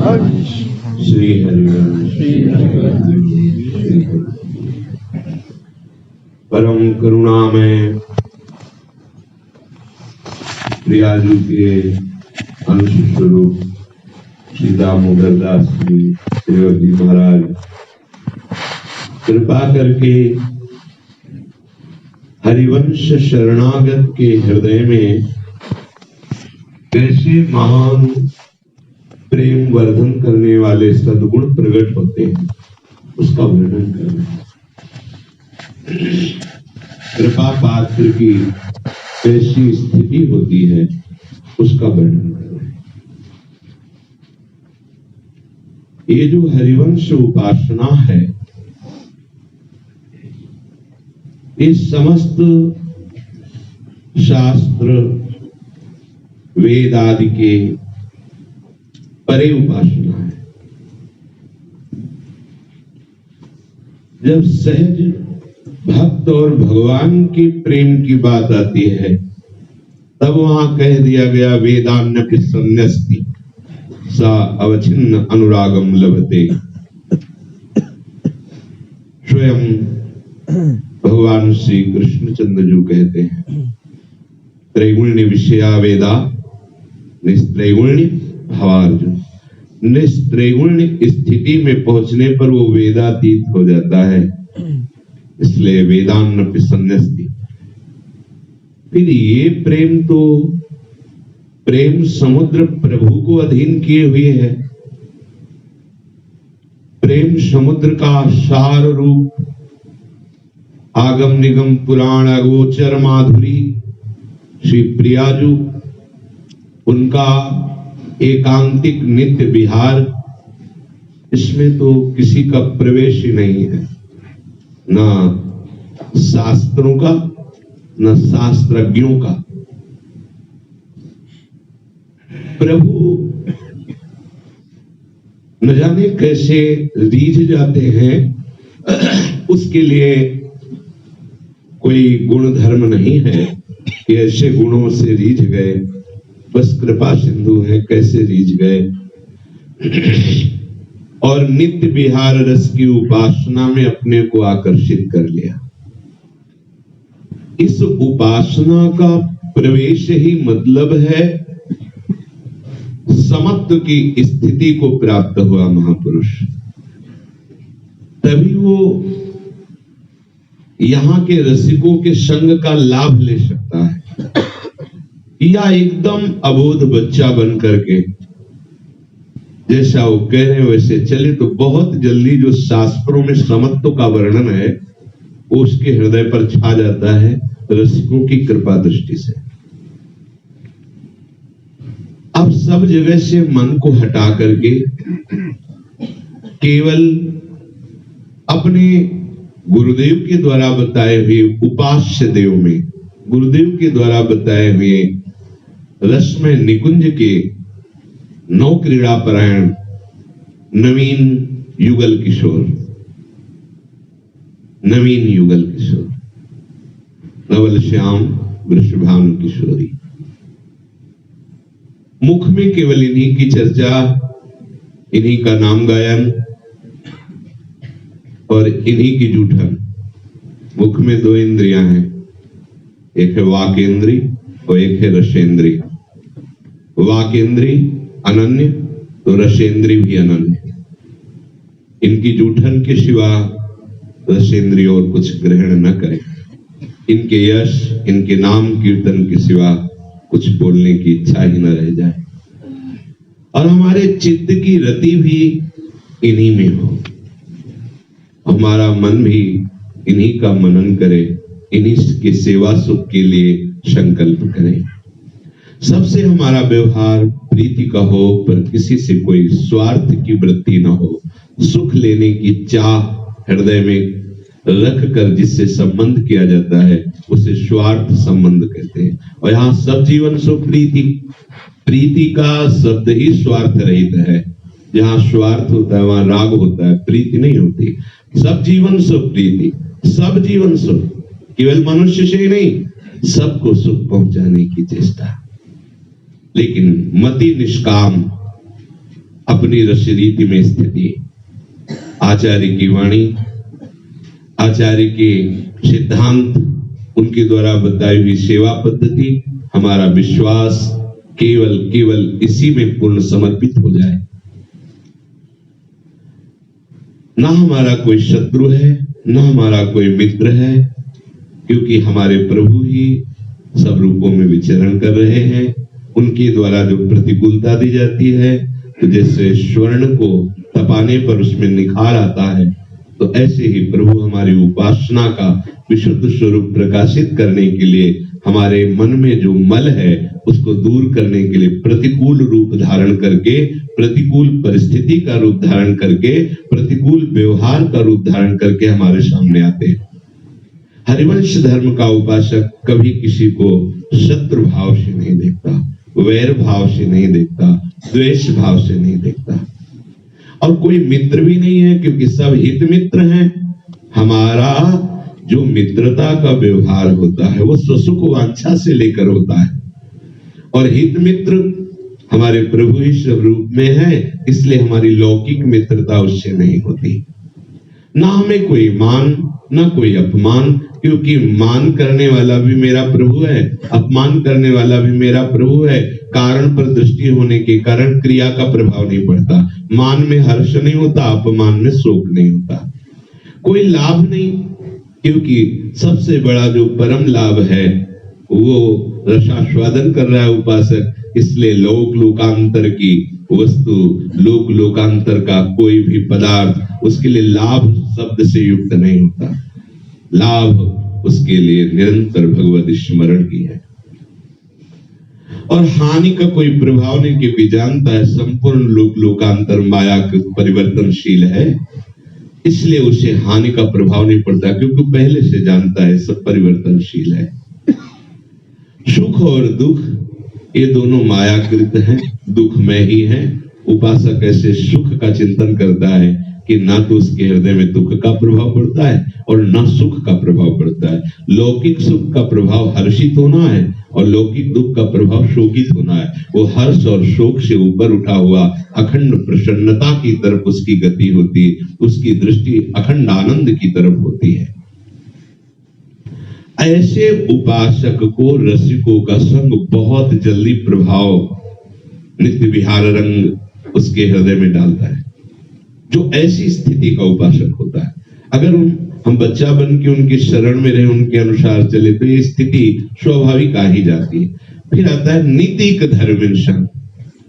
श्री परम करुणामय प्रियाजू के अंश स्वरूप श्री दामोदर दास जी श्रीवती महाराज कृपा करके हरिवंश शरणागत के हृदय में कैसे महान प्रेम वर्धन करने वाले सद्गुण प्रकट होते हैं उसका वर्णन कर रहे हैं। कृपा पात्र की कैसी स्थिति होती है उसका वर्णन कर रहे हैं। ये जो हरिवंश उपासना है, इस समस्त शास्त्र वेद आदि के परे उपासना है। जब सहज भक्त और भगवान के प्रेम की बात आती है तब वहां कह दिया गया वेदान्य संन्यस्ति सा अवच्छिन्न अनुरागम लभते। स्वयं भगवान श्री कृष्णचंद्र जी कहते हैं त्रैगुण्य विषया वेदा निस्त्रैगुण्य भावार्जुन। निस्त्रैगुण्य स्थिति में पहुंचने पर वो वेदातीत हो जाता है, इसलिए वेदान्य संन्यस्ति। फिर ये प्रेम तो प्रेम समुद्र प्रभु को अधीन किए हुए है। प्रेम समुद्र का सार रूप आगम निगम पुराण अगोचर माधुरी श्री प्रियाजू, उनका एकांतिक नित्य विहार, इसमें तो किसी का प्रवेश ही नहीं है, ना शास्त्रों का न शास्त्रज्ञों का। प्रभु न जाने कैसे रीझ जाते हैं, उसके लिए कोई गुण धर्म नहीं है कि ऐसे गुणों से रीझ गए, बस कृपा सिंधु है कैसे रीझ गए। और नित्य विहार रस की उपासना में अपने को आकर्षित कर लिया। इस उपासना का प्रवेश ही मतलब है समत्व की स्थिति को प्राप्त हुआ महापुरुष। तभी वो यहाँ के रसिकों के संग का लाभ ले सकता है, या एकदम अबोध बच्चा बन करके जैसा वो कह रहे हैं वैसे चले तो बहुत जल्दी जो शास्त्रों में समत्व का वर्णन है वो उसके हृदय पर छा जाता है रसिकों की कृपा दृष्टि से। अब सब जगह से मन को हटा करके केवल अपने गुरुदेव के द्वारा बताए हुए उपास्य देव में, गुरुदेव के द्वारा बताए हुए रसमय निकुंज के नौ क्रीड़ा परायण नवीन युगल किशोर, नवीन युगल किशोर, नवल श्याम वृषभानु किशोरी, मुख में केवल इन्हीं की चर्चा, इन्हीं का नाम गायन और इन्हीं की जूठन। मुख में दो इंद्रियां हैं, एक है वाक इंद्री और एक है रसेंद्री। वाक इंद्री अनन्य तो रसेंद्री भी अनन्य। इनकी जूठन के सिवा रसेंद्री और कुछ ग्रहण न करें। इनके यश, इनके नाम कीर्तन के सिवा कुछ बोलने की इच्छा ही न रह जाए, और हमारे चित्त की रति भी इन्हीं में हो, हमारा मन भी इन्हीं का मनन करे, इन्हीं के सेवा सुख के लिए संकल्प करें। सबसे हमारा व्यवहार प्रीति का हो, पर किसी से कोई स्वार्थ की वृत्ति न हो। सुख लेने की चाह हृदय में रख कर जिससे संबंध किया जाता है उसे स्वार्थ संबंध कहते हैं। और यहाँ सब जीवन सुख प्रीति, प्रीति का शब्द ही स्वार्थ रहित है। जहाँ स्वार्थ होता है वहां राग होता है, प्रीति नहीं होती। सब जीवन सुख प्रीति, सब जीवन सुख, केवल मनुष्य से ही नहीं, सबको सुख पहुंचाने की चेष्टा। लेकिन मति निष्काम, अपनी रसरीति में स्थिति, आचार्य की वाणी, आचार्य के सिद्धांत, उनके द्वारा बताई हुई सेवा पद्धति, हमारा विश्वास केवल इसी में पूर्ण समर्पित हो जाए। ना हमारा कोई शत्रु है, ना हमारा कोई मित्र है, क्योंकि हमारे प्रभु ही सब रूपों में विचरण कर रहे हैं। उनके द्वारा जो प्रतिकूलता दी जाती है, तो जैसे स्वर्ण को तपाने पर उसमें निखार आता है, तो ऐसे ही प्रभु हमारी उपासना का विशुद्ध स्वरूप प्रकाशित करने के लिए हमारे मन में जो मल है उसको दूर करने के लिए प्रतिकूल रूप धारण करके, प्रतिकूल परिस्थिति का रूप धारण करके, प्रतिकूल व्यवहार का रूप धारण करके हमारे सामने आते हैं। हरिवंश धर्म का उपासक कभी किसी को शत्रु भाव से नहीं देखता, वैर भाव से नहीं देखता, द्वेष भाव से नहीं देखता, और कोई मित्र भी नहीं है, क्योंकि सब हित मित्र हैं। हमारा जो मित्रता का व्यवहार होता है वो स्वसुख वांछा से लेकर होता है, और हित मित्र हमारे प्रभु ही सब रूप में है, इसलिए हमारी लौकिक मित्रता उससे नहीं होती। ना हमें कोई मान, ना कोई अपमान, क्योंकि मान करने वाला भी मेरा प्रभु है, अपमान करने वाला भी मेरा प्रभु है। कारण पर दृष्टि होने के कारण क्रिया का प्रभाव नहीं पड़ता। मान में हर्ष नहीं होता, अपमान में शोक नहीं होता। कोई लाभ नहीं, क्योंकि सबसे बड़ा जो परम लाभ है वो रसास्वादन कर रहा है उपासक, इसलिए लोक लोकांतर की वस्तु, लोक लोकांतर का कोई भी पदार्थ उसके लिए लाभ शब्द से युक्त नहीं होता। लाभ उसके लिए निरंतर भगवत स्मरण की है, और हानि का कोई प्रभाव नहीं, क्योंकि जानता है संपूर्ण लोक लोकांतर माया परिवर्तनशील है, इसलिए उसे हानि का प्रभाव नहीं पड़ता, क्योंकि पहले से जानता है सब परिवर्तनशील है। सुख और दुख ये दोनों मायाकृत हैं, दुखमय ही हैं। उपासक ऐसे सुख का चिंतन करता है कि ना तो उसके हृदय में दुख का प्रभाव पड़ता है और ना सुख का प्रभाव पड़ता है। लौकिक सुख का प्रभाव हर्षित होना है और लौकिक दुख का प्रभाव शोकित होना है। वो हर्ष और शोक से ऊपर उठा हुआ अखंड प्रसन्नता की तरफ उसकी गति होती है, उसकी दृष्टि अखंड आनंद की तरफ होती है। ऐसे उपासक को रसिकों का संग बहुत जल्दी प्रभाव, नित्य विहार रंग उसके हृदय में डालता है। जो ऐसी स्थिति का उपासक होता है, अगर हम बच्चा बन के उनके शरण में रहे, उनके अनुसार चले, तो ये स्थिति स्वाभाविक आ ही जाती है। फिर आता है नीतिक धर्म संग।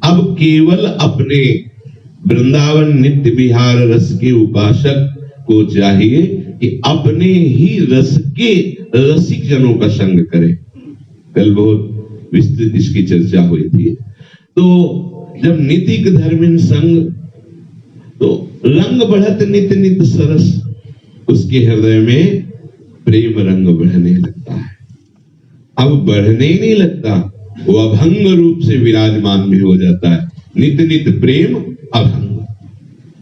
अब केवल अपने वृंदावन नित्य विहार रस के उपासक को चाहिए कि अपने ही रस के रसिक जनों का संग करे। कल बहुत विस्तृत इसकी चर्चा हुई थी। तो जब नीतिक धर्म संग, तो रंग बढ़त नित नित सरस, उसके हृदय में प्रेम रंग बढ़ने लगता है। अब बढ़ने ही नहीं लगता, वो अभंग रूप से विराजमान भी हो जाता है। नित नित प्रेम अभंग।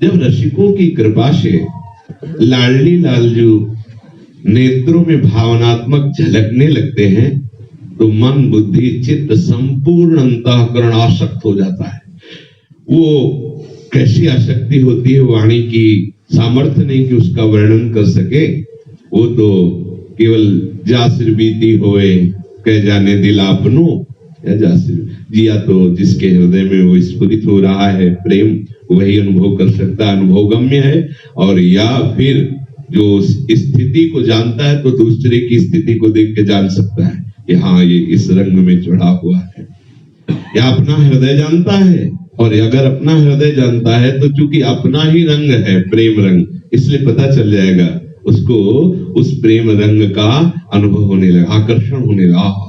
जब रसिकों की कृपा से लाडली लालजू नेत्रों में भावनात्मक झलकने लगते हैं, तो मन बुद्धि चित्त संपूर्ण अंतःकरण आसक्त हो जाता है। वो कैसी आसक्ति होती है, वाणी की सामर्थ्य नहीं कि उसका वर्णन कर सके। वो तो केवल जासिर बीती होए कह जाने दिल आपनो, या जासिर जिया तो जिसके हृदय में वो स्फुरित हो रहा है प्रेम, वही अनुभव कर सकता, अनुभव गम्य है। और या फिर जो स्थिति को जानता है तो दूसरे की स्थिति को देख के जान सकता है कि हाँ ये इस रंग में चढ़ा हुआ है। या अपना हृदय जानता है, और अगर अपना हृदय जानता है तो चूंकि अपना ही रंग है प्रेम रंग, इसलिए पता चल जाएगा उसको उस प्रेम रंग का अनुभव होने लगा, आकर्षण होने लगा।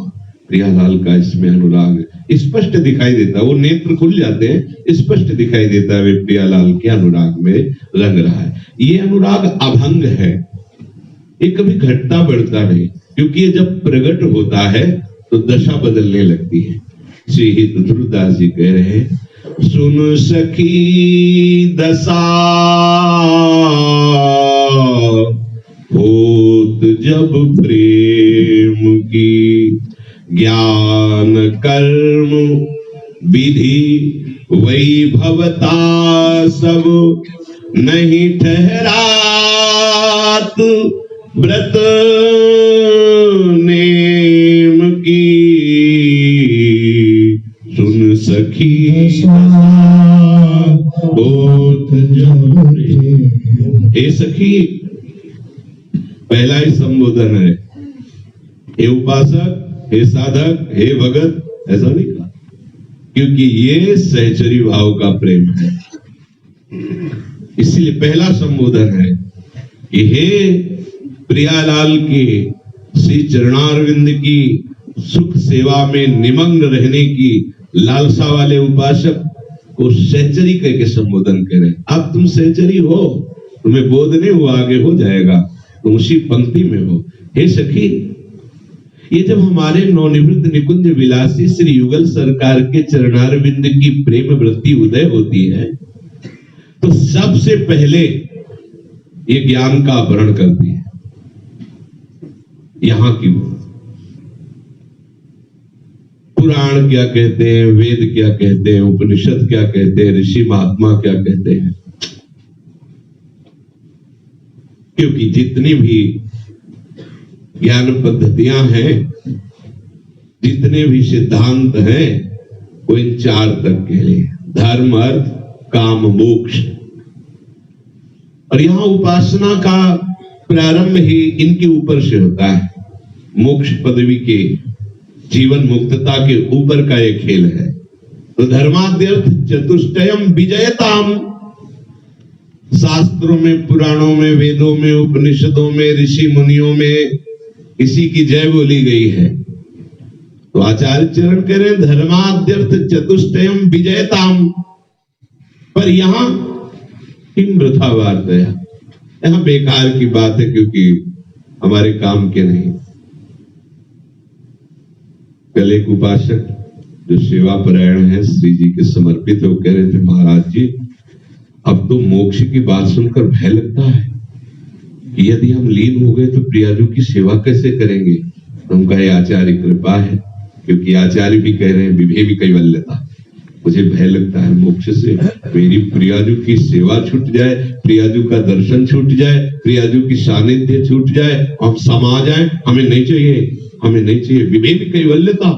प्रियालाल का इसमें अनुराग स्पष्ट दिखाई देता है, वो नेत्र खुल जाते हैं, स्पष्ट दिखाई देता है वे प्रियालाल के अनुराग में रंग रहा है। ये अनुराग अभंग है, ये कभी घटता बढ़ता नहीं, क्योंकि ये जब प्रकट होता है तो दशा बदलने लगती है। श्री हित ध्रुवदास जी कह रहे हैं, सुन सखी दशा होत जब प्रेम की, ज्ञान कर्म विधि वैभवता सब नहीं ठहरात, व्रत नेम की सुन सखी होत जबरे। हे सखी, पहला ही संबोधन है, हे उपासक, हे साधक, हे भगत, ऐसा नहीं कहा, क्योंकि ये सहचरी भाव का प्रेम है। इसलिए पहला संबोधन है कि हे प्रियालाल के श्री चरणारविंद की सुख सेवा में निमग्न रहने की लालसा वाले उपासक को सहचरी कह के संबोधन करें। अब तुम सहचरी हो, तुम्हें बोध नहीं हुआ, आगे हो जाएगा, तुम उसी पंक्ति में हो। हे सखी, ये जब हमारे नवनिवृत्त निकुंज विलासी श्री युगल सरकार के चरणारविंद की प्रेम वृत्ति उदय होती है, तो सबसे पहले ये ज्ञान का आवरण करती है। यहां की पुराण क्या कहते हैं, वेद क्या कहते हैं, उपनिषद क्या कहते हैं, ऋषि महात्मा क्या कहते हैं, क्योंकि जितनी भी ज्ञान पद्धतियां हैं, जितने भी सिद्धांत हैं, वो इन चार तक के लिए, धर्म, अर्थ, काम, मोक्ष। और यहां उपासना का प्रारंभ ही इनके ऊपर से होता है। मोक्ष पदवी के, जीवन मुक्तता के ऊपर का एक खेल है। तो धर्माद्यर्थ चतुष्टयम विजयताम, शास्त्रों में, पुराणों में, वेदों में, उपनिषदों में, ऋषि मुनियों में इसी की जय बोली गई है। तो आचार्य चरण कह रहे हैं धर्माद्यर्थ चतुष्टयम विजयताम, पर यहां किम वृथा वार्तया, यहां बेकार की बात है, क्योंकि हमारे काम के नहीं। कल एक उपासक जो सेवा परायण है, श्री जी के समर्पित है, वो कह रहे थे महाराज जी, अब तो मोक्ष की बात सुनकर भय लगता है कि यदि हम लीन हो गए तो प्रियाजू की सेवा कैसे करेंगे। तो हम कहे आचार्य कृपा है, क्योंकि आचार्य भी कह रहे हैं विभे भी कैवल्यता, मुझे भय लगता है मोक्ष से मेरी प्रियाजू की सेवा छूट जाए, प्रियाजू का दर्शन छूट जाए, प्रियाजू की सानिध्य छूट जाए, हम समा जाए, हमें नहीं चाहिए, हमें नहीं चाहिए। विभे भी कैवल्यता,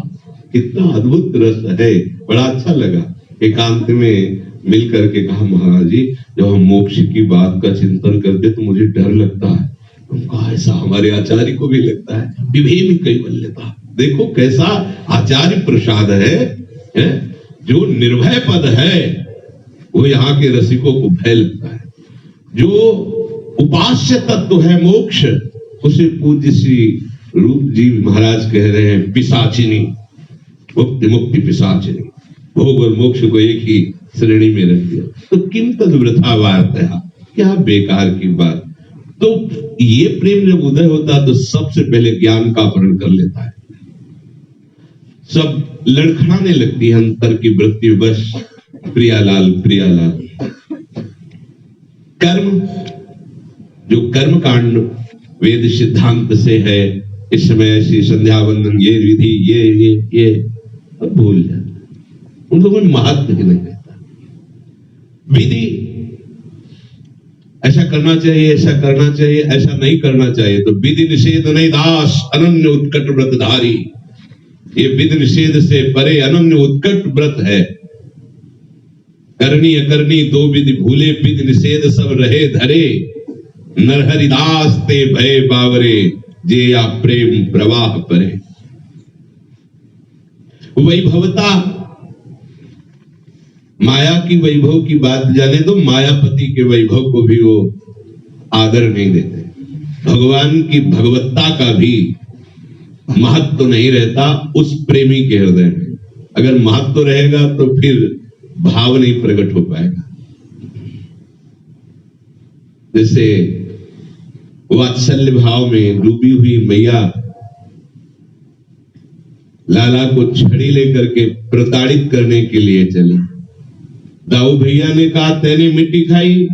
कितना अद्भुत रस है, बड़ा अच्छा लगा। एकांत में मिल करके कहा महाराज जी, जब हम मोक्ष की बात का चिंतन करते तो मुझे डर लगता है। हम कहा ऐसा हमारे आचार्य को भी लगता है, विभे भी कैवल्यता। देखो कैसा आचार्य प्रसाद है, जो निर्भय पद है वो यहाँ के रसिकों को भय लगता है। जो उपास्य तत्व है मोक्ष, उसे पूज्य श्री रूप जी महाराज कह रहे हैं पिशाचिनी, मुक्ति मुक्ति पिशाचिनी, भोग और मोक्ष को एक ही श्रेणी में रख दिया। तो किम तद वृथा वार्तया, क्या बेकार की बात। तो ये प्रेम जब उदय होता है तो सबसे पहले ज्ञान का अपहरण कर लेता है, सब लड़खड़ाने लगती है अंतर की वृत्ति, बस प्रियालाल प्रियालाल। कर्म, जो कर्म कांड वेद सिद्धांत से है, इस समय ऐसी संध्या वंदन, ये विधि, ये अब भूल जाते, उन लोगों में महत्व ही नहीं रहता। विधि ऐसा करना चाहिए, ऐसा करना चाहिए, ऐसा नहीं करना चाहिए, तो विधि निषेध नहीं दास अनन्य उत्कट व्रतधारी। ये विधि निषेध से परे अनन्य उत्कट व्रत है। करनी अकरनी दो विधि भूले, विधि निषेध सब रहे धरे, नरहरिदास ते भय बावरे, जे या प्रेम प्रवाह परे। वैभवता, माया की वैभव की बात जाने दो, मायापति के वैभव को भी वो आदर नहीं देते। भगवान की भगवत्ता का भी महत्व नहीं रहता उस प्रेमी के हृदय में। अगर महत्व रहेगा तो फिर भाव नहीं प्रकट हो पाएगा। जैसे वात्सल्य भाव में डूबी हुई मैया लाला को छड़ी लेकर के प्रताड़ित करने के लिए चली। दाऊ भैया ने कहा तेने मिट्टी खाई?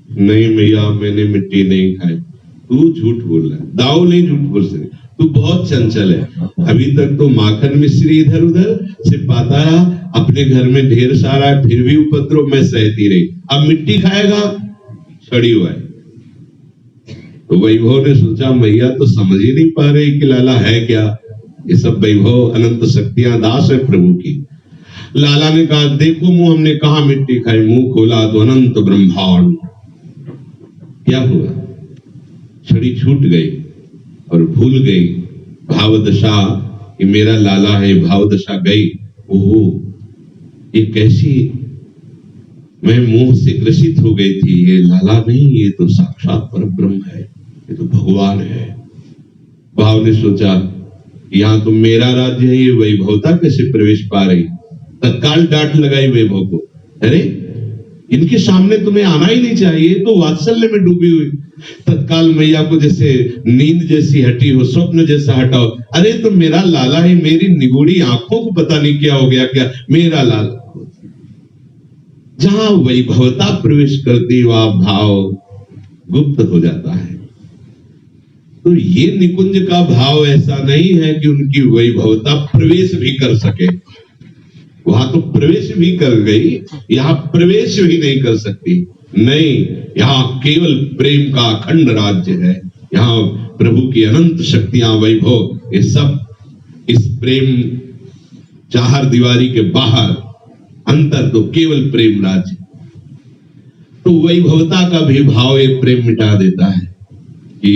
नहीं मैया मैंने मिट्टी नहीं खाई। तू झूठ बोल रहा है। दाऊ नहीं झूठ बोल सकते, तू बहुत चंचल है। अभी तक तो माखन मिश्री इधर उधर से पाता रहा, अपने घर में ढेर सारा है फिर भी उपद्रव में सहती रही, अब मिट्टी खाएगा, सड़ी हुआ है। तो वैभव ने सोचा मैया तो समझ ही नहीं पा रही कि लाला है क्या, ये सब वैभव अनंत शक्तियां दास है प्रभु की। लाला ने कहा देखो मुंह, हमने कहा मिट्टी खाई, मुंह खोला तो अनंत ब्रह्मांड। क्या हुआ, छड़ी छूट गई और भूल गई भावदशा कि मेरा लाला है, भावदशा गई। ओहो ये कैसी, मैं मोह से ग्रसित हो गई थी, ये लाला नहीं, ये तो साक्षात परब्रह्म है, ये तो भगवान है। भाव ने सोचा यहाँ तो मेरा राज्य है, ये वैभवता कैसे प्रवेश पा रही। तत्काल डांट लगाई वैभव को, अरे इनके सामने तुम्हें आना ही नहीं चाहिए, तो वात्सल्य में डूबी हुई। तत्काल मैया को जैसे नींद जैसी हटी हो, स्वप्न जैसा हटाओ, अरे तो मेरा लाला है, मेरी निगूढ़ी आंखों को पता नहीं क्या हो गया, क्या मेरा लाला। जहां वैभवता प्रवेश करती वह भाव गुप्त हो जाता है। तो ये निकुंज का भाव ऐसा नहीं है कि उनकी वैभवता प्रवेश भी कर सके, वहां तो प्रवेश भी कर गई, यहां प्रवेश भी नहीं कर सकती। नहीं, यहां केवल प्रेम का अखंड राज्य है, यहां प्रभु की अनंत शक्तियां, वैभव, ये सब इस प्रेम चार दीवारी के बाहर, अंतर तो केवल प्रेम राज्य। तो वैभवता का भी भाव एक प्रेम मिटा देता है कि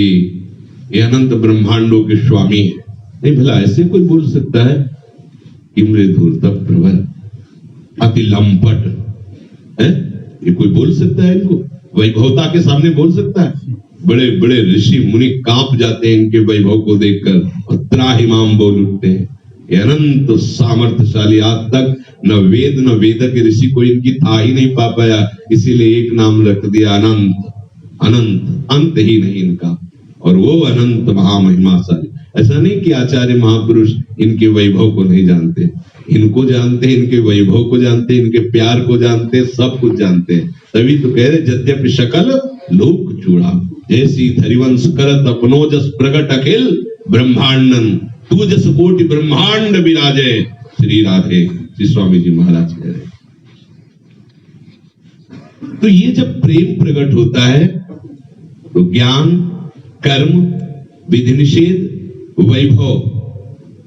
ये अनंत ब्रह्मांडों के स्वामी है। नहीं भला ऐसे कोई बोल सकता है कि मृदुर तप प्रबल अति लंपट है, ये कोई बोल सकता है इनको? वैभवता के सामने बोल सकता है? बड़े बड़े ऋषि मुनि कांप जाते हैं इनके वैभव को देखकर और त्राहिमाम बोल उठते हैं। ये अनंत सामर्थ्यशाली, आज तक न वेद न वेदक ऋषि को इनकी था ही नहीं पा पाया, इसीलिए एक नाम रख दिया अनंत। अनंत, अंत ही नहीं इनका, और वो अनंत महामहिमाशाली। ऐसा नहीं कि आचार्य महापुरुष इनके वैभव को नहीं जानते, इनको जानते हैं, इनके वैभव को जानते हैं, इनके प्यार को जानते हैं, सब कुछ जानते हैं। तभी तो कह रहे यद्यपि सकल लोक चूड़ा, जैसी धरिवंश करत अपनो जस प्रगट अखिल ब्रह्मांडन, तू जस कोटि ब्रह्मांड विराजे। श्री राधे, श्री स्वामी जी महाराज कह रहे। तो ये जब प्रेम प्रकट होता है तो ज्ञान, कर्म, विधि निषेध, वैभव,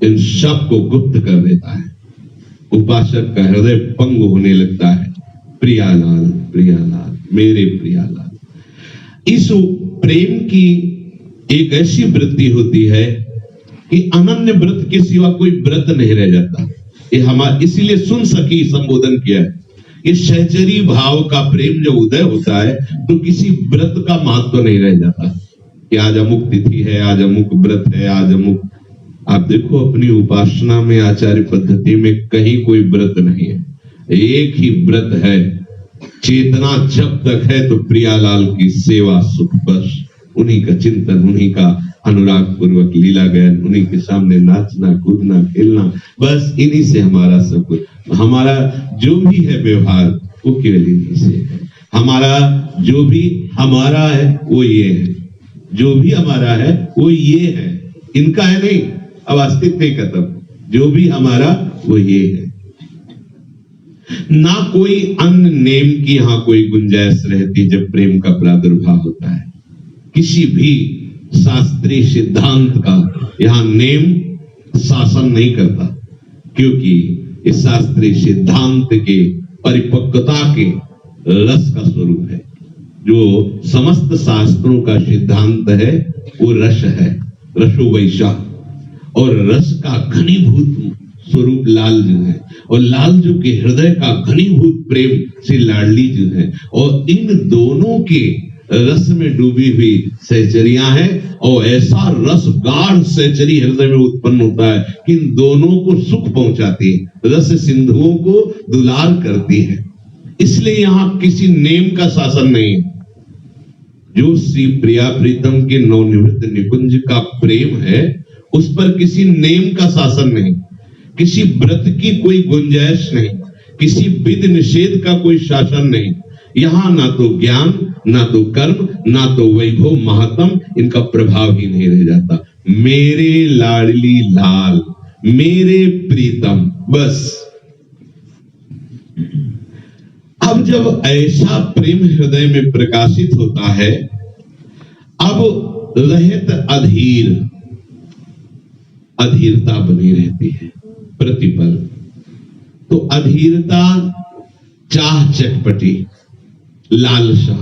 इन सब को गुप्त कर देता है। उपासक का हृदय पंग होने लगता है, प्रियालाल प्रियालाल मेरे प्रियालाल। इस प्रेम की एक ऐसी वृत्ति होती है कि अनन्य व्रत के सिवा कोई व्रत नहीं रह जाता। ये हमारे इसीलिए सुन सकी संबोधन किया है। ये सहचरी भाव का प्रेम जब उदय होता है तो किसी व्रत का महत्व नहीं रह जाता कि आज अमुक तिथि है, आज अमुक व्रत है, आज अमुक। आप देखो अपनी उपासना में, आचार्य पद्धति में कहीं कोई व्रत नहीं है, एक ही व्रत है। चेतना जब तक है तो प्रियालाल की सेवा सुख, बस उन्हीं का चिंतन, उन्हीं का अनुराग पूर्वक लीला गायन, उन्हीं के सामने नाचना कूदना खेलना, बस इन्हीं से हमारा सब कुछ। हमारा जो भी है व्यवहार वो केवल इन्हीं से है। हमारा जो भी हमारा है वो ये है, जो भी हमारा है वो ये है, इनका है नहीं। अब अस्तित्व ही खत्म, जो भी हमारा वो ये है। ना कोई अन्य नेम की यहां कोई गुंजाइश रहती जब प्रेम का प्रादुर्भाव होता है। किसी भी शास्त्रीय सिद्धांत का यहां नेम शासन नहीं करता, क्योंकि इस शास्त्रीय सिद्धांत के परिपक्वता के रस का स्वरूप है। जो समस्त शास्त्रों का सिद्धांत है वो रस है, रसो वैशा, और रस का घनीभूत स्वरूप लाल जो है, और लाल जो के हृदय का घनीभूत प्रेम से लाडली जो है, और इन दोनों के रस में डूबी हुई सहचरियां हैं। और ऐसा रस गाढ़ सहचरी हृदय में उत्पन्न होता है कि इन दोनों को सुख पहुंचाती है, रस सिंधुओं को दुलार करती है। इसलिए यहां किसी नेम का शासन नहीं है। जो श्री प्रिया प्रीतम के नवनिवृत्त निकुंज का प्रेम है उस पर किसी नेम का शासन नहीं, किसी व्रत की कोई गुंजाइश नहीं, किसी विधि निषेध का कोई शासन नहीं। यहां ना तो ज्ञान, ना तो कर्म, ना तो वैभव महत्तम, इनका प्रभाव ही नहीं रह जाता। मेरे लाडली लाल, मेरे प्रीतम, बस अब जब ऐसा प्रेम हृदय में प्रकाशित होता है, अब रहत अधीरता बनी रहती है प्रतिपल। तो अधीरता, चाह, चटपटी, लालसा,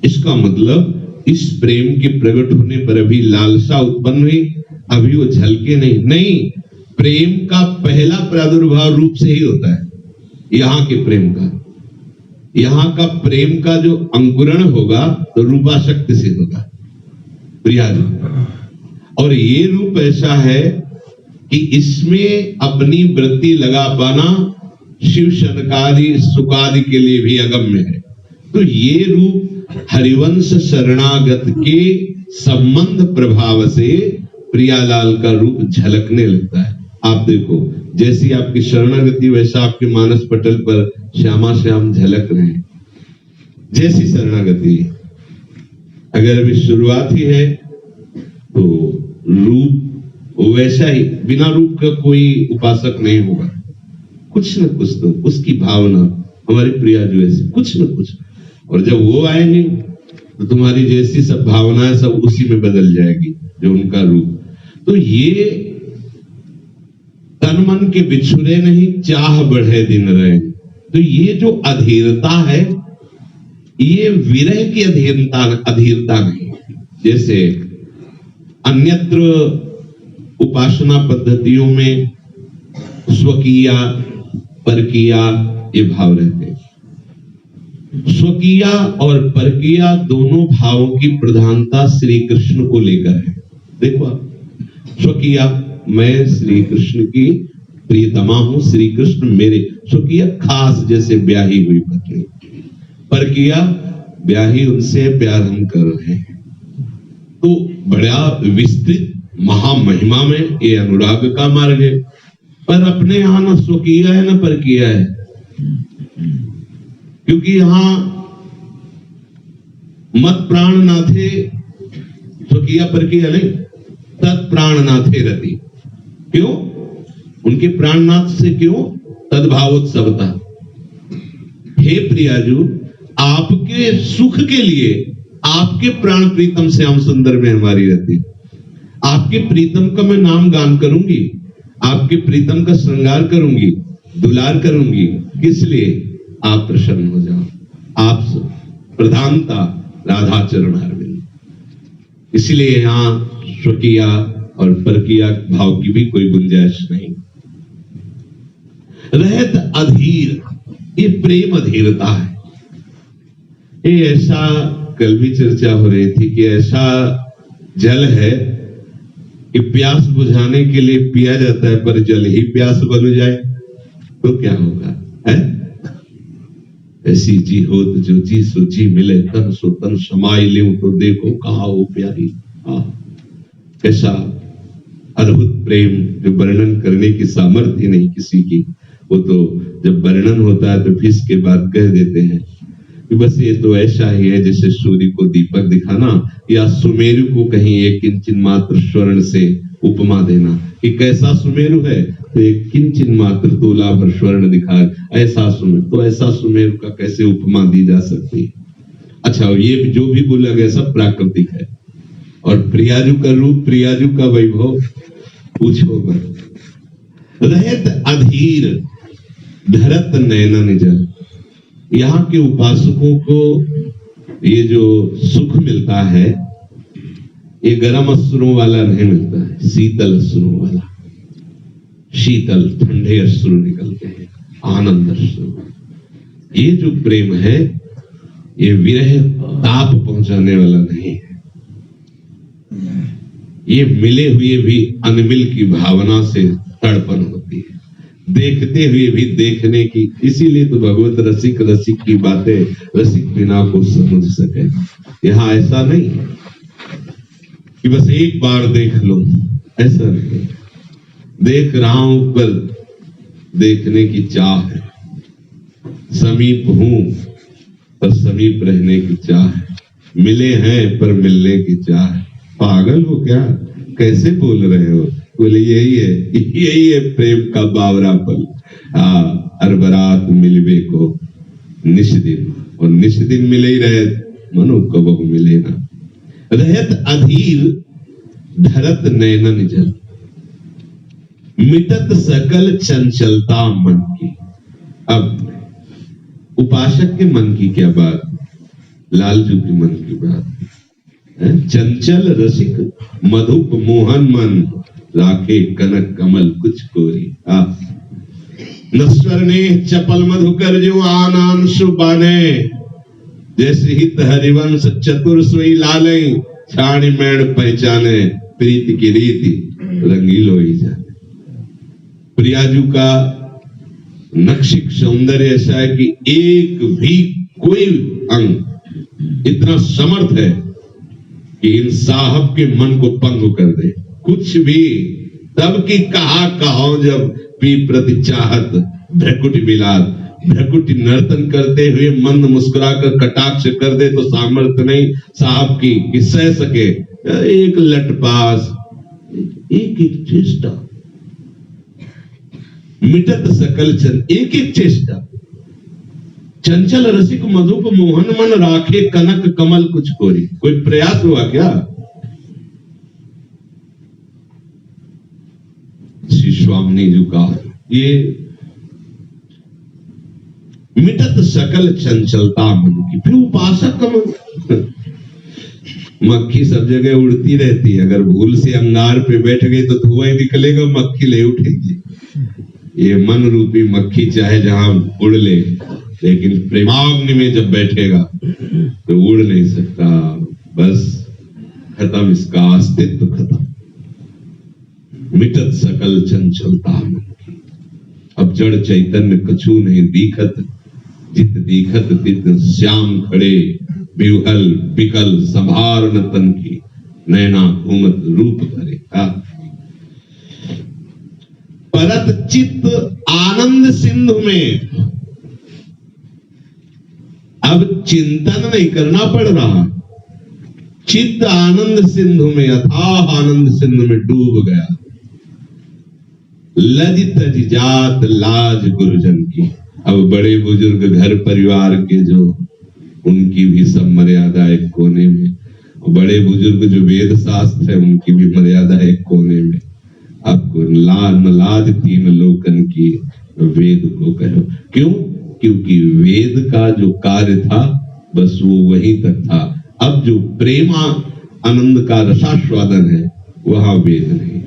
इसका मतलब इस प्रेम के प्रकट होने पर अभी लालसा उत्पन्न हुई, अभी वो झलके नहीं, प्रेम का पहला प्रादुर्भाव रूप से ही होता है। यहाँ के प्रेम का, यहाँ का प्रेम का जो अंकुरण होगा तो रूपा शक्ति से होगा, प्रिया। और ये रूप ऐसा है कि इसमें अपनी वृत्ति लगा पाना शिव शनकादि सुकादि के लिए भी अगम्य है। तो ये रूप हरिवंश शरणागत के संबंध प्रभाव से प्रियालाल का रूप झलकने लगता है। आप देखो, जैसी आपकी शरणागति वैसा आपके मानस पटल पर श्यामा श्याम झलक रहे हैं। जैसी शरणागति, अगर अभी शुरुआत ही है तो रूप वैसा ही, बिना रूप का कोई उपासक नहीं होगा। कुछ न कुछ तो उसकी भावना, हमारी प्रिया जो ऐसी कुछ न कुछ, और जब वो आएंगे तो तुम्हारी जैसी सब भावनाएं सब उसी में बदल जाएगी, जो उनका रूप। तो ये तन मन के बिछुड़े नहीं, चाह बढ़े दिन रहे। तो ये जो अधीरता है, ये विरह की अधीरता नहीं। जैसे अन्यत्र उपासना पद्धतियों में स्वकीया परकीया ये भाव रहते हैं। स्वकीया और परकीया दोनों भावों की प्रधानता श्री कृष्ण को लेकर है। देखो आप, स्वकीया, मैं श्री कृष्ण की प्रियतमा हूं, श्री कृष्ण मेरे। स्वकीया खास, जैसे ब्याही हुई पत्नी। परकीया, ब्याही उनसे प्यार हम कर रहे हैं। तो बड़ा विस्तृत महामहिमा में ये अनुराग का मार्ग है। पर अपने यहां ना स्वकीय है ना परकीय है, क्योंकि यहां मत प्राण नाथे, स्वकीय परकीय नहीं, तत् प्राण नाथे रति। क्यों? उनके प्राणनाथ से क्यों? तद्भावोत्सवता। हे प्रियाजू, आपके सुख के लिए आपके प्राण प्रीतम श्याम सुंदर में हमारी रहती। आपके प्रीतम का मैं नाम गान करूंगी, आपके प्रीतम का श्रृंगार करूंगी, दुलार करूंगी। किस लिए? आप प्रसन्न हो जाओ। आप प्रधानता राधा चरणारविंद। इसलिए यहां स्वकीया और परकीया भाव की भी कोई गुंजाइश नहीं। रहत अधीर, ये प्रेम अधीरता है। ये ऐसा, कल भी चर्चा हो रही थी कि ऐसा जल है कि प्यास बुझाने के लिए पिया जाता है, पर जल ही प्यास बन जाए तो क्या होगा? है ऐसी जी होत जो जी सोची मिले, तन सो तन समाई ले, तो देखो कहा वो प्यारी। कैसा अद्भुत प्रेम, जो वर्णन करने की सामर्थ्य नहीं किसी की। वो तो जब वर्णन होता है तो फिर इसके बाद कह देते हैं कि बस ये तो ऐसा ही है जैसे सूर्य को दीपक दिखाना, या सुमेरु को कहीं एक किंचन मात्र स्वर्ण से उपमा देना कि कैसा सुमेरु है, तो एक किंचन मात्र तोला भर स्वर्ण दिखा, ऐसा सुमेरु। तो ऐसा सुमेरु का कैसे उपमा दी जा सकती है? अच्छा, ये जो भी बोला गया सब प्राकृतिक है। और प्रियाजू का रूप, प्रियाजू का वैभव पूछो मत। रहत अधीर धरत नयनन जल। यहाँ के उपासकों को ये जो सुख मिलता है, ये गर्म अश्रुओं वाला नहीं मिलता है, शीतल अश्रुओं वाला। शीतल ठंडे अश्रु निकलते हैं, आनंद अश्रु। ये जो प्रेम है, ये विरह ताप पहुंचाने वाला नहीं है। ये मिले हुए भी अनमिल की भावना से तड़पन होती है, देखते हुए भी देखने की। इसीलिए तो भगवत रसिक रसिक की बातें रसिक बिना को समझ सके। यहाँ ऐसा नहीं है कि बस एक बार देख लो, ऐसा नहीं। देख रहा हूं पर देखने की चाह है, समीप हूं पर समीप रहने की चाह है, मिले हैं पर मिलने की चाह है। पागल हो क्या? कैसे बोल रहे हो? बोले यही है प्रेम का बावरापन। अरबरात मिलवे को निष्दिन, और निष्दिन मिले ही रहे मनो कबहु मिले ना। रहत अधीर धरत नैनन जल, मिटत सकल चंचलता मन की। अब उपासक के मन की क्या बात, लालजू के मन की बात। चंचल रसिक मधुप मोहन मन, राखे कनक कमल कुछ कोरी। नश्वर ने चपल मधुकर जो आनान सुबाने, जैसे हित हरिवंश चतुर सोई लाले, छाणी मेड़ पहचाने, प्रीति की रीति रंगीलो ही जाने। प्रियाजू का नक्शिक सौंदर्य ऐसा है कि एक भी कोई अंग इतना समर्थ है कि इन साहब के मन को पंग कर दे। कुछ भी तब की कहो जब पी प्रति चाहत भ्रकुटी बिलात, भ्रकुटी नर्तन करते हुए मंद मुस्कुराकर कटाक्ष कर दे तो सामर्थ्य नहीं साहब की कि सह सके। एक लटपास, एक एक चेष्टा, मिटत सकल चंद, एक एक चेष्टा। चंचल रसिक मधुप मोहन मन, राखे कनक कमल कुछ कोरी। कोई प्रयास हुआ क्या? श्री स्वामी जी का ये मिटत सकल चंचलता मन की। फिर उपासक का मन, मक्खी सब जगह उड़ती रहती है, अगर भूल से अंगार पे बैठ गई तो धुआं निकलेगा, मक्खी ले उठेगी। ये मन रूपी मक्खी चाहे जहां उड़ ले, लेकिन प्रेमाग्नि में जब बैठेगा तो उड़ नहीं सकता, बस खत्म, इसका अस्तित्व खत्म। मिटत सकल चंचलता मन की। अब जड़ चैतन्य कछु नहीं दिखत, जित दिखत तित श्याम खड़े, बिवहल बिकल संभार न तन की, नैना घूमत रूप धरे। परत चित्त आनंद सिंधु में, अब चिंतन नहीं करना पड़ रहा, चित्त आनंद सिंधु में, अथाह आनंद सिंधु में डूब गया। लज तज जात लाज गुरुजन की। अब बड़े बुजुर्ग घर परिवार के जो, उनकी भी सब मर्यादा एक कोने में, बड़े बुजुर्ग जो वेद शास्त्र है उनकी भी मर्यादा एक कोने में। आपको लाज तीन लोकन की, वेद को कहो। क्यों? क्योंकि वेद का जो कार्य था बस वो वहीं तक था। अब जो प्रेमा आनंद का रसास्वादन है वहां वेद नहीं,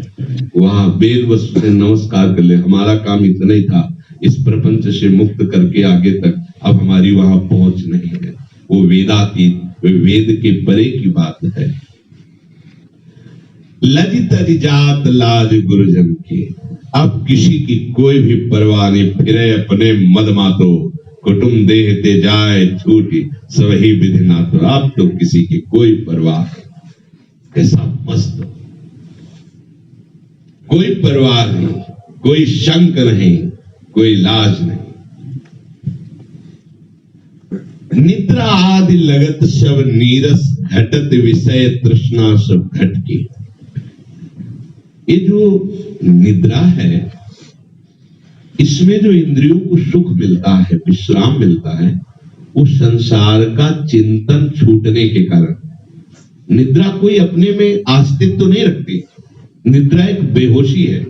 वहां वेद बस नमस्कार कर ले, हमारा काम इतना ही था, इस प्रपंच से मुक्त करके आगे तक अब हमारी वहां पहुंच नहीं है। वो वेदातीत, वेद के परे की बात है। लज तज जात लाज गुरुजन की। अब किसी की कोई भी परवाह नहीं, फिरे अपने मद मातो, कुटुंब देह ते जाए छूटी, सवही विधि ना तो। अब तो किसी की कोई परवाह नहीं, कैसा मस्त, कोई परवाह नहीं, कोई शंक नहीं, कोई लाज नहीं। निद्रा आदि लगत सब नीरस, घटत विषय तृष्णा सब घट की। ये जो निद्रा है, इसमें जो इंद्रियों को सुख मिलता है, विश्राम मिलता है, वो संसार का चिंतन छूटने के कारण। निद्रा कोई अपने में अस्तित्व तो नहीं रखती, निद्रा एक बेहोशी है।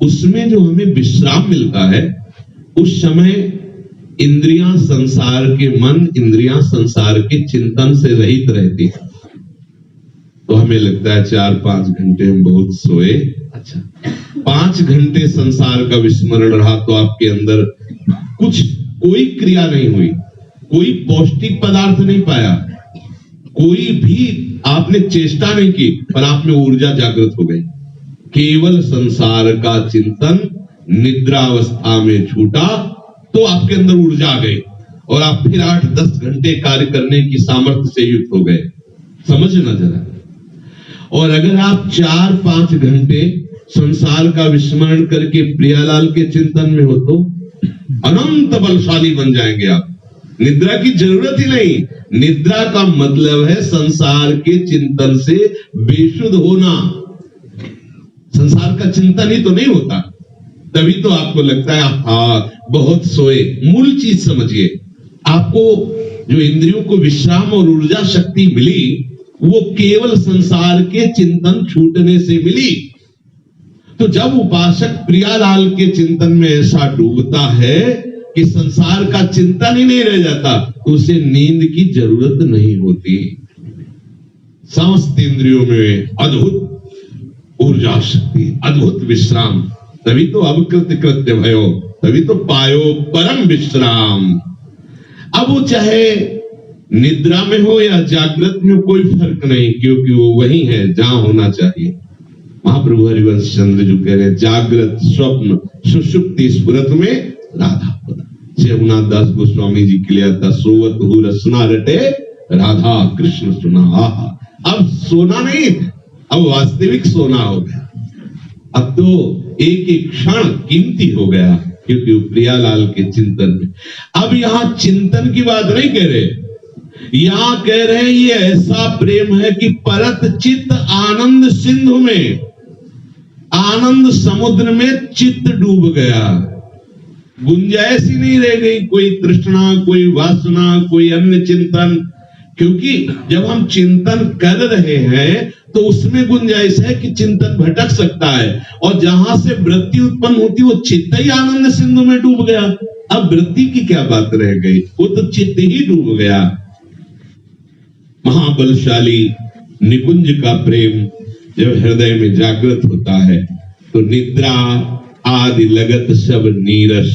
उसमें जो हमें विश्राम मिलता है, उस समय इंद्रियां संसार के, मन इंद्रियां संसार के चिंतन से रहित रहती है। तो हमें लगता है 4-5 घंटे हम बहुत सोए। अच्छा, 5 घंटे संसार का विस्मरण रहा तो आपके अंदर कुछ, कोई क्रिया नहीं हुई, कोई पौष्टिक पदार्थ नहीं पाया, कोई भी आपने चेष्टा नहीं की, पर आप में ऊर्जा जागृत हो गई। केवल संसार का चिंतन निद्रावस्था में छूटा तो आपके अंदर ऊर्जा आ गई और आप फिर 8-10 घंटे कार्य करने की सामर्थ्य से युक्त हो गए। समझना जरा। और अगर आप 4-5 घंटे संसार का विस्मरण करके प्रियालाल के चिंतन में हो तो अनंत बलशाली बन जाएंगे आप। निद्रा की जरूरत ही नहीं। निद्रा का मतलब है संसार के चिंतन से बेसुध होना। संसार का चिंतन ही तो नहीं होता, तभी तो आपको लगता है हाँ बहुत सोए। मूल चीज समझिए, आपको जो इंद्रियों को विश्राम और ऊर्जा शक्ति मिली वो केवल संसार के चिंतन छूटने से मिली। तो जब उपासक प्रियालाल के चिंतन में ऐसा डूबता है कि संसार का चिंतन ही नहीं रह जाता, तो उसे नींद की जरूरत नहीं होती। समस्त इंद्रियों में अद्भुत ऊर्जा शक्ति, अद्भुत विश्राम, तभी तो अवकृत कृत्य भयो, तभी तो पायो परम विश्राम। अब वो चाहे निद्रा में हो या जागृत में, कोई फर्क नहीं, क्योंकि वो वही है जहां होना चाहिए। महाप्रभु हरिवंश चंद्र जो कह रहे, जागृत स्वप्न सुषुप्ति स्फुरत में राधा पदा। रघुनाथ दास गोस्वामी जी के लिए आता, सोवत हो रसना रटे राधा कृष्ण सुना। आहा, अब सोना नहीं, अब वास्तविक सोना हो गया। अब तो एक एक क्षण कीमती हो गया, क्योंकि वो प्रियालाल के चिंतन में। अब यहां चिंतन की बात नहीं कह रहे, यहां कह रहे हैं ये ऐसा प्रेम है कि परत चित्त आनंद सिंधु में, आनंद समुद्र में चित्त डूब गया, गुंजाइश ही नहीं रह गई, कोई तृष्णा, कोई वासना, कोई अन्य चिंतन। क्योंकि जब हम चिंतन कर रहे हैं तो उसमें गुंजाइश है कि चिंतन भटक सकता है, और जहां से वृत्ति उत्पन्न होती वो चित्त ही आनंद सिंधु में डूब गया। अब वृत्ति की क्या बात रह गई, वो तो चित्त ही डूब गया। महाबलशाली निकुंज का प्रेम जब हृदय में जागृत होता है तो निद्रा आदि लगत सब नीरस,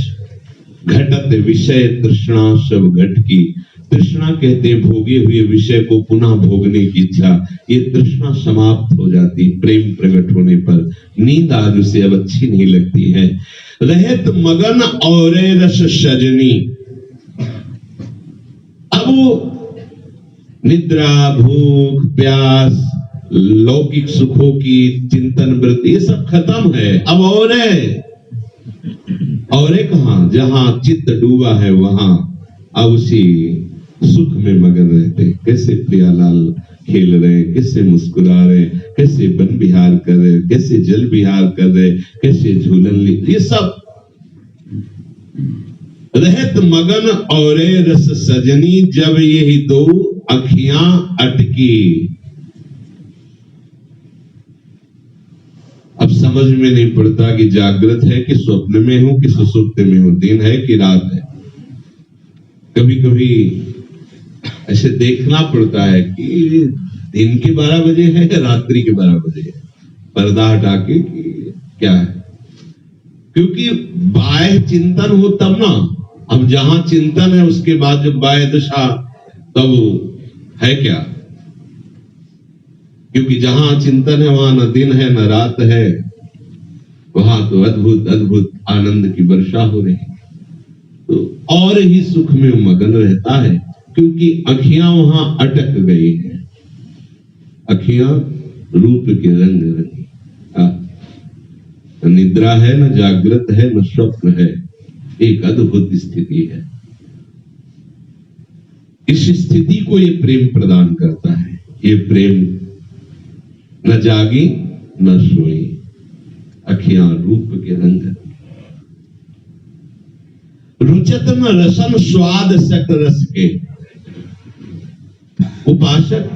घटत विषय तृष्णा सब घट की। तृष्णा कहते भोगे हुए विषय को पुनः भोगने की इच्छा, ये तृष्णा समाप्त हो जाती प्रेम प्रकट होने पर। नींद आज उसे अब अच्छी नहीं लगती है। रहत मगन और रस सजनी, अब वो निद्रा, भूख, प्यास, लौकिक सुखों की चिंतन वृत्ति ये सब खत्म है। अब और कहां, जहां चित्त डूबा है वहां अब उसी सुख में मगन रहते। कैसे प्रियालाल खेल रहे, कैसे मुस्कुरा रहे, कैसे वन विहार कर रहे, कैसे जल विहार कर रहे, कैसे झूलन ले, ये सब रहत मगन और रस सजनी, जब यही दो अखियां अटकी। अब समझ में नहीं पड़ता कि जागृत है कि स्वप्न में हूं कि सुसुप्ति में हूं, दिन है कि रात है। कभी कभी ऐसे देखना पड़ता है कि दिन के 12 बजे है या रात्रि के 12 बजे है, पर्दा हटा के कि क्या है। क्योंकि बाह्य चिंतन हो तब ना, अब जहां चिंतन है उसके बाद जब बाह्य दशा, तब है क्या। क्योंकि जहां चिंतन है वहां न दिन है न रात है, वहां तो अद्भुत अद्भुत आनंद की वर्षा हो रही है। तो और ही सुख में मगन रहता है, क्योंकि अखियां वहां अटक गई है। अखियां रूप के रंग रंगी, निद्रा है न जागृत है न स्वप्न है, एक अद्भुत स्थिति है। इस स्थिति को ये प्रेम प्रदान करता है। ये प्रेम न जागी न सोई, अखियां रूप के रंग। रुचत न रसन स्वाद सट रस के, उपासक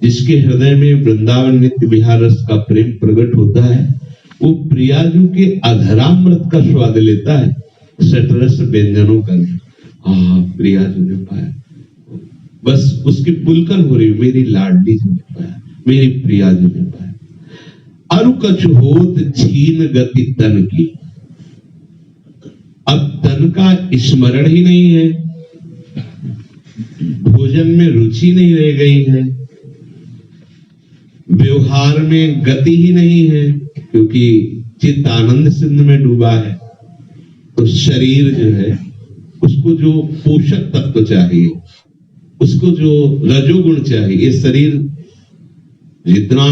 जिसके हृदय में वृंदावन नित्य विहार रस का प्रेम प्रकट होता है, वो प्रियाजू के अधरामृत का स्वाद लेता है, सटरस व्यंजनों का नहीं। प्रियाजू ने पाया, बस उसकी पुलकन हो रही, मेरी लाडली जी ने पाया, मेरी प्रियाजू ने पाया। अरु कछ होत छीन गति तन की, अब तन का स्मरण ही नहीं है, भोजन में रुचि नहीं रह गई है, व्यवहार में गति ही नहीं है, क्योंकि चित्त आनंद सिंधु में डूबा है। तो शरीर जो है उसको जो पोषक तत्व चाहिए, उसको जो रजोगुण चाहिए, ये शरीर जितना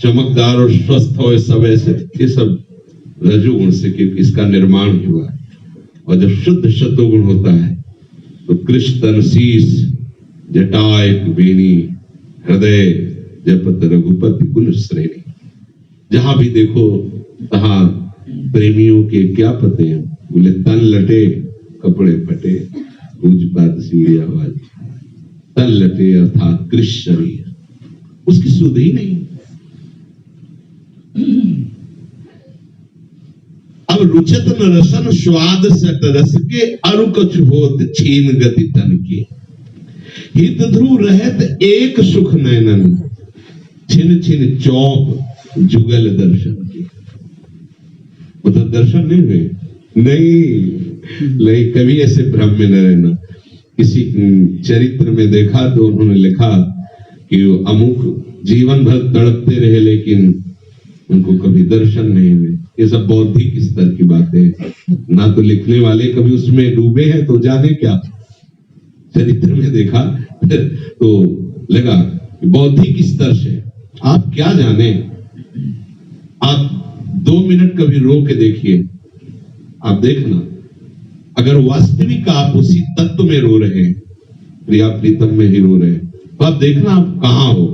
चमकदार और स्वस्थ हो सब ऐसे, ये सब रजोगुण से, क्योंकि इसका निर्माण हुआ है। और जब शुद्ध शतोगुण होता है तो कृष्ण तन शीश जटा एक बेनी, हृदय जपत रघुपति गुण श्रेणी। जहां भी देखो तहां प्रेमियों के क्या पते हैं, बोले तन लटे कपड़े फटे, पूजपात सीढ़ी आवाज, तलटे अर्थात कृष्ण शरीर, उसकी सुध ही नहीं। अब रुचत न रसन स्वाद सट रस के, अरु कछु होत छीन गति तन की। हित ध्रुव रहत एक सुख नैनन, छिन छिन चौप जुगल दर्शन की। मतलब दर्शन नहीं हुए, नहीं, कभी ऐसे भ्रम में न रहना। किसी चरित्र में देखा तो उन्होंने लिखा कि वो अमुक जीवन भर तड़पते रहे लेकिन उनको कभी दर्शन नहीं हुए। ये सब बौद्धिक स्तर की बातें हैं, ना तो लिखने वाले कभी उसमें डूबे हैं तो जाने क्या। चरित्र में देखा तो लगा बौद्धिक स्तर से आप क्या जाने। आप 2 मिनट कभी रो के देखिए, आप देखना अगर वास्तविक आप उसी तत्व में रो रहे हैं, प्रिया प्रीतम में ही रो रहे हैं, तो आप देखना आप कहां हो,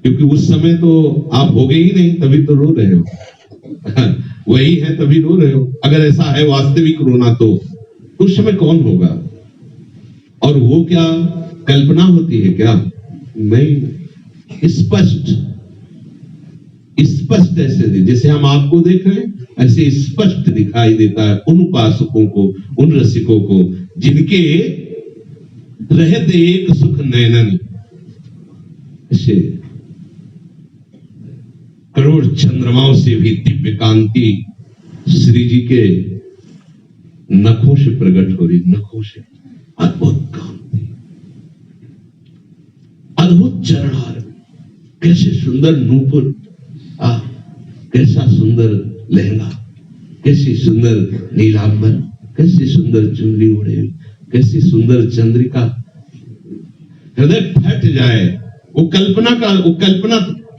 क्योंकि उस समय तो आप हो गए ही नहीं, तभी तो रो रहे हो। वही है तभी रो रहे हो। अगर ऐसा है वास्तविक रोना तो उस समय कौन होगा? और वो क्या कल्पना होती है क्या? नहीं, स्पष्ट स्पष्ट ऐसे दे, जैसे हम आपको देख रहे हैं ऐसे स्पष्ट दिखाई देता है उन उपासकों को, उन रसिकों को जिनके रहते एक सुख नैनन। ऐसे करोड़ चंद्रमाओं से भी दिव्य कांति श्री जी के नखों से प्रकट हो रही, नखों से अद्भुत कांति, अद्भुत चरणार, कैसे सुंदर नूपुर, कैसा सुंदर लहंगा, कैसी सुंदर नीलांबर, कैसी सुंदर चुनरी उड़े, कैसी सुंदर चंद्रिका। हृदय फट जाए वो कल्पना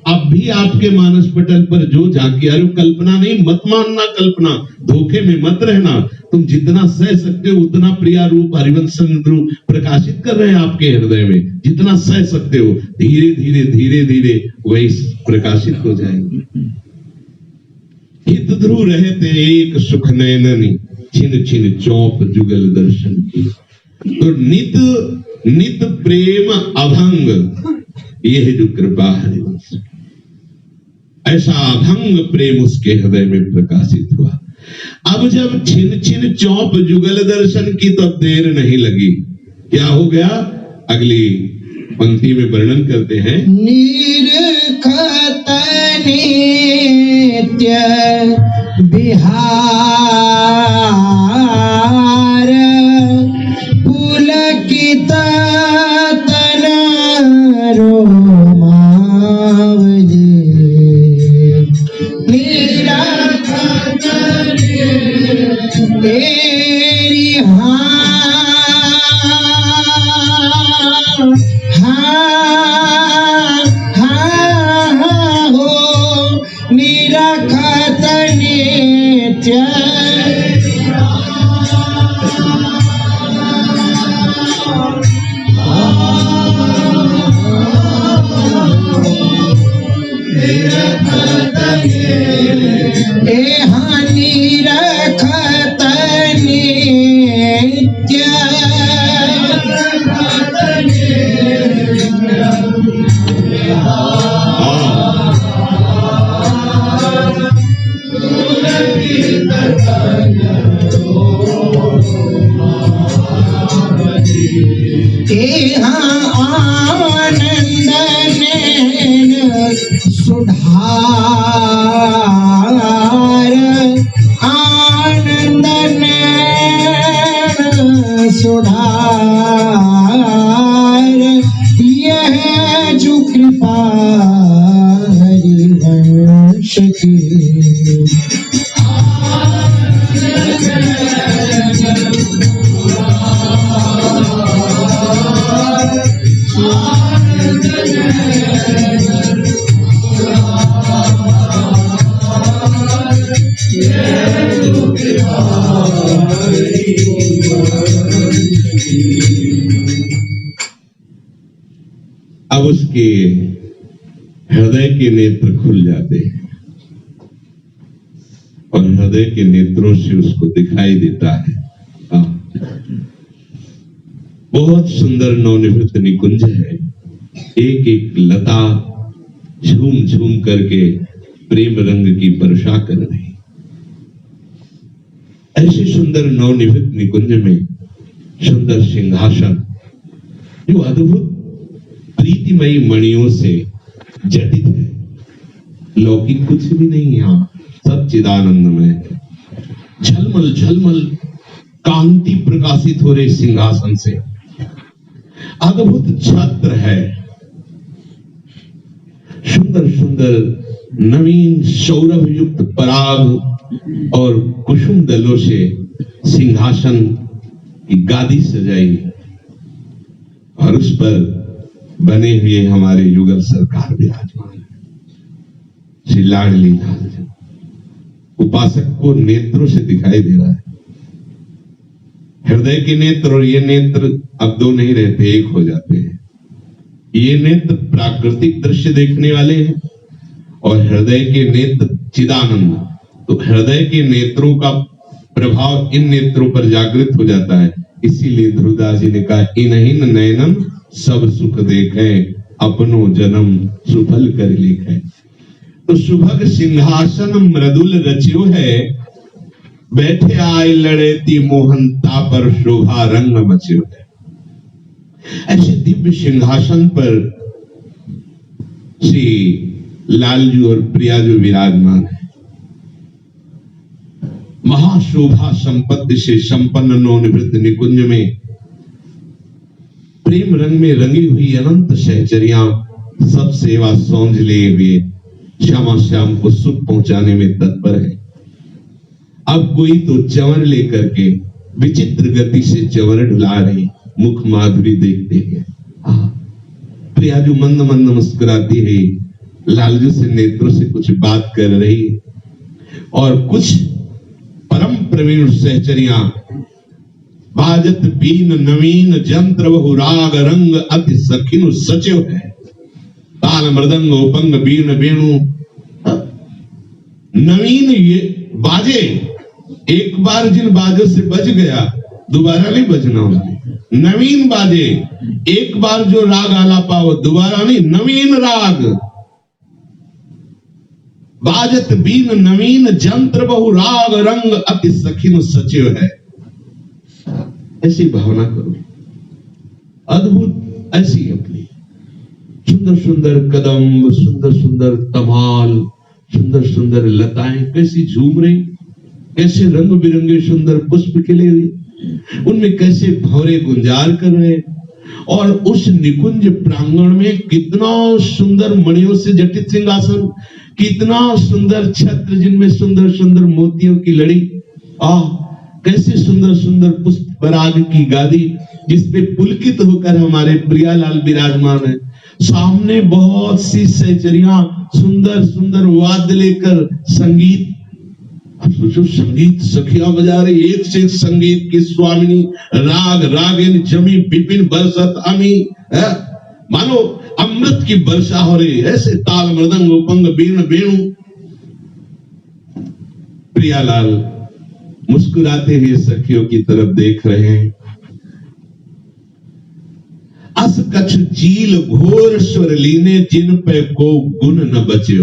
अब भी आपके मानस पटल पर जो झांकी, अरे कल्पना नहीं, मत मानना कल्पना, धोखे में मत रहना। तुम जितना सह सकते हो उतना प्रिया रूप हरिवंश रूप प्रकाशित कर रहे हैं आपके हृदय में, जितना सह सकते हो धीरे धीरे धीरे धीरे वही प्रकाशित हो जाएंगे। हित ध्रुव रहते एक सुख नैननी, छिन छिन चौप जुगल दर्शन की। तो नित प्रेम अभंग, ये है जो कृपा हरिवंश, ऐसा अभंग प्रेम उसके हृदय में प्रकाशित हुआ। अब जब छिन छिन चौप जुगल दर्शन की तो अब देर नहीं लगी। क्या हो गया? अगली पंक्ति में वर्णन करते हैं, निरखत नित्य बिहार पुलकित तन रोमावली। निरखत तेरी निरखत नित्य निरखत नित्य आनंद नैन सुधार, आनंद नैन सुधार, यह जो कृपा हरिवंश की। अब उसके हृदय के नेत्र खुल जाते हैं और हृदय के नेत्रों से उसको दिखाई देता है बहुत सुंदर नवनिवृत्त निकुंज है। एक एक लता झूम झूम करके प्रेम रंग की वर्षा कर रही। ऐसे सुंदर नवनिवृत्त निकुंज में सुंदर सिंहासन जो अद्भुत प्रीतिमयी मणियों से जटित है। लौकिक कुछ भी नहीं, यहाँ सब चिदानंदमय है। झलमल झलमल कांति प्रकाशित हो रही सिंहासन से। अद्भुत छत्र है। सुंदर सुंदर नवीन सौरभ युक्त पराग और कुसुम दलों से सिंहासन की गादी सजाई और उस पर बने हुए हमारे युगल सरकार विराजमान है। श्री लाडली लाल जी उपासक को नेत्रों से दिखाई दे रहा है। हृदय के नेत्र और ये नेत्र अब दो नहीं रहते, एक हो जाते हैं। ये नेत्र प्राकृतिक दृश्य देखने वाले हैं और हृदय के नेत्र चिदानंद। तो हृदय के नेत्रों का प्रभाव इन नेत्रों पर जागृत हो जाता है। इसीलिए ध्रुवदास जी ने कहा, इन्हीं नयनम सब सुख देखे, अपनो जन्म सुफल कर लिखे। तो सुभग सिंहासन मृदुल रच्यो है, बैठे आए लड़ेती मोहनता पर शोभा रंग मच्यो है। ऐसे दिव्य सिंहासन पर श्री लालजू और प्रियाजू विराजमान है। महाशोभा संपत्ति से संपन्न नवनिवृत्त निकुंज में प्रेम रंग में रंगी हुई अनंत सहचरियां सब सेवा सौंध लिए हुए श्यामा श्याम को सुख पहुंचाने में तत्पर है। अब कोई तो चंवर लेकर के विचित्र गति से चंवर ढुला रही, मुख माधुरी देखते हैं। प्रियाजू मंद मंद मुस्कुराती है, लालजू से नेत्रों से कुछ बात कर रही है और कुछ परम प्रवीण सहचरियां बाजत बीन नवीन जंत्र बहु राग रंग अति सखिनु सचिव है। ताल मृदंग उपंग बीन वेणु नवीन ये बाजे, एक बार जिन बाजों से बज गया दोबारा नहीं बजना उन्हें। नवीन बाजे, एक बार जो राग आलापा वो दोबारा नहीं, नवीन राग। बाजत बीन नवीन जंत्र बहु राग रंग अति सखिन सचिव है। ऐसी भावना करो, अद्भुत ऐसी अपनी सुंदर सुंदर कदम, सुंदर सुंदर तमाल, सुंदर सुंदर लताएं कैसी झूम रही, कैसे रंग बिरंगे सुंदर पुष्प खिले हुए, उनमें कैसे भौरे गुंजार कर रहे। और उस निकुंज प्रांगण में कितना सुंदर मणियों से जटित सिंहासन, कितना सुंदर छत्र जिनमें सुंदर सुंदर मोतियों की लड़ी, कैसे सुंदर सुंदर पुष्प पराग की गादी जिसपे पुलकित होकर हमारे प्रियालाल विराजमान है। सामने बहुत सी सहचरियां सुंदर सुंदर वाद्य लेकर संगीत, अब सोचो संगीत सखिया बजा रही, एक से एक संगीत की स्वामिनी, राग रागिन जमी विपिन बरसत अमी, मानो अमृत की वर्षा हो रही। ऐसे ताल मृदंग उपंग बीन वेणु। प्रियालाल मुस्कुराते हुए सखियों की तरफ देख रहे हैं। अस कछ चील घोर स्वर लीने, जिन पे को गुण न बचे।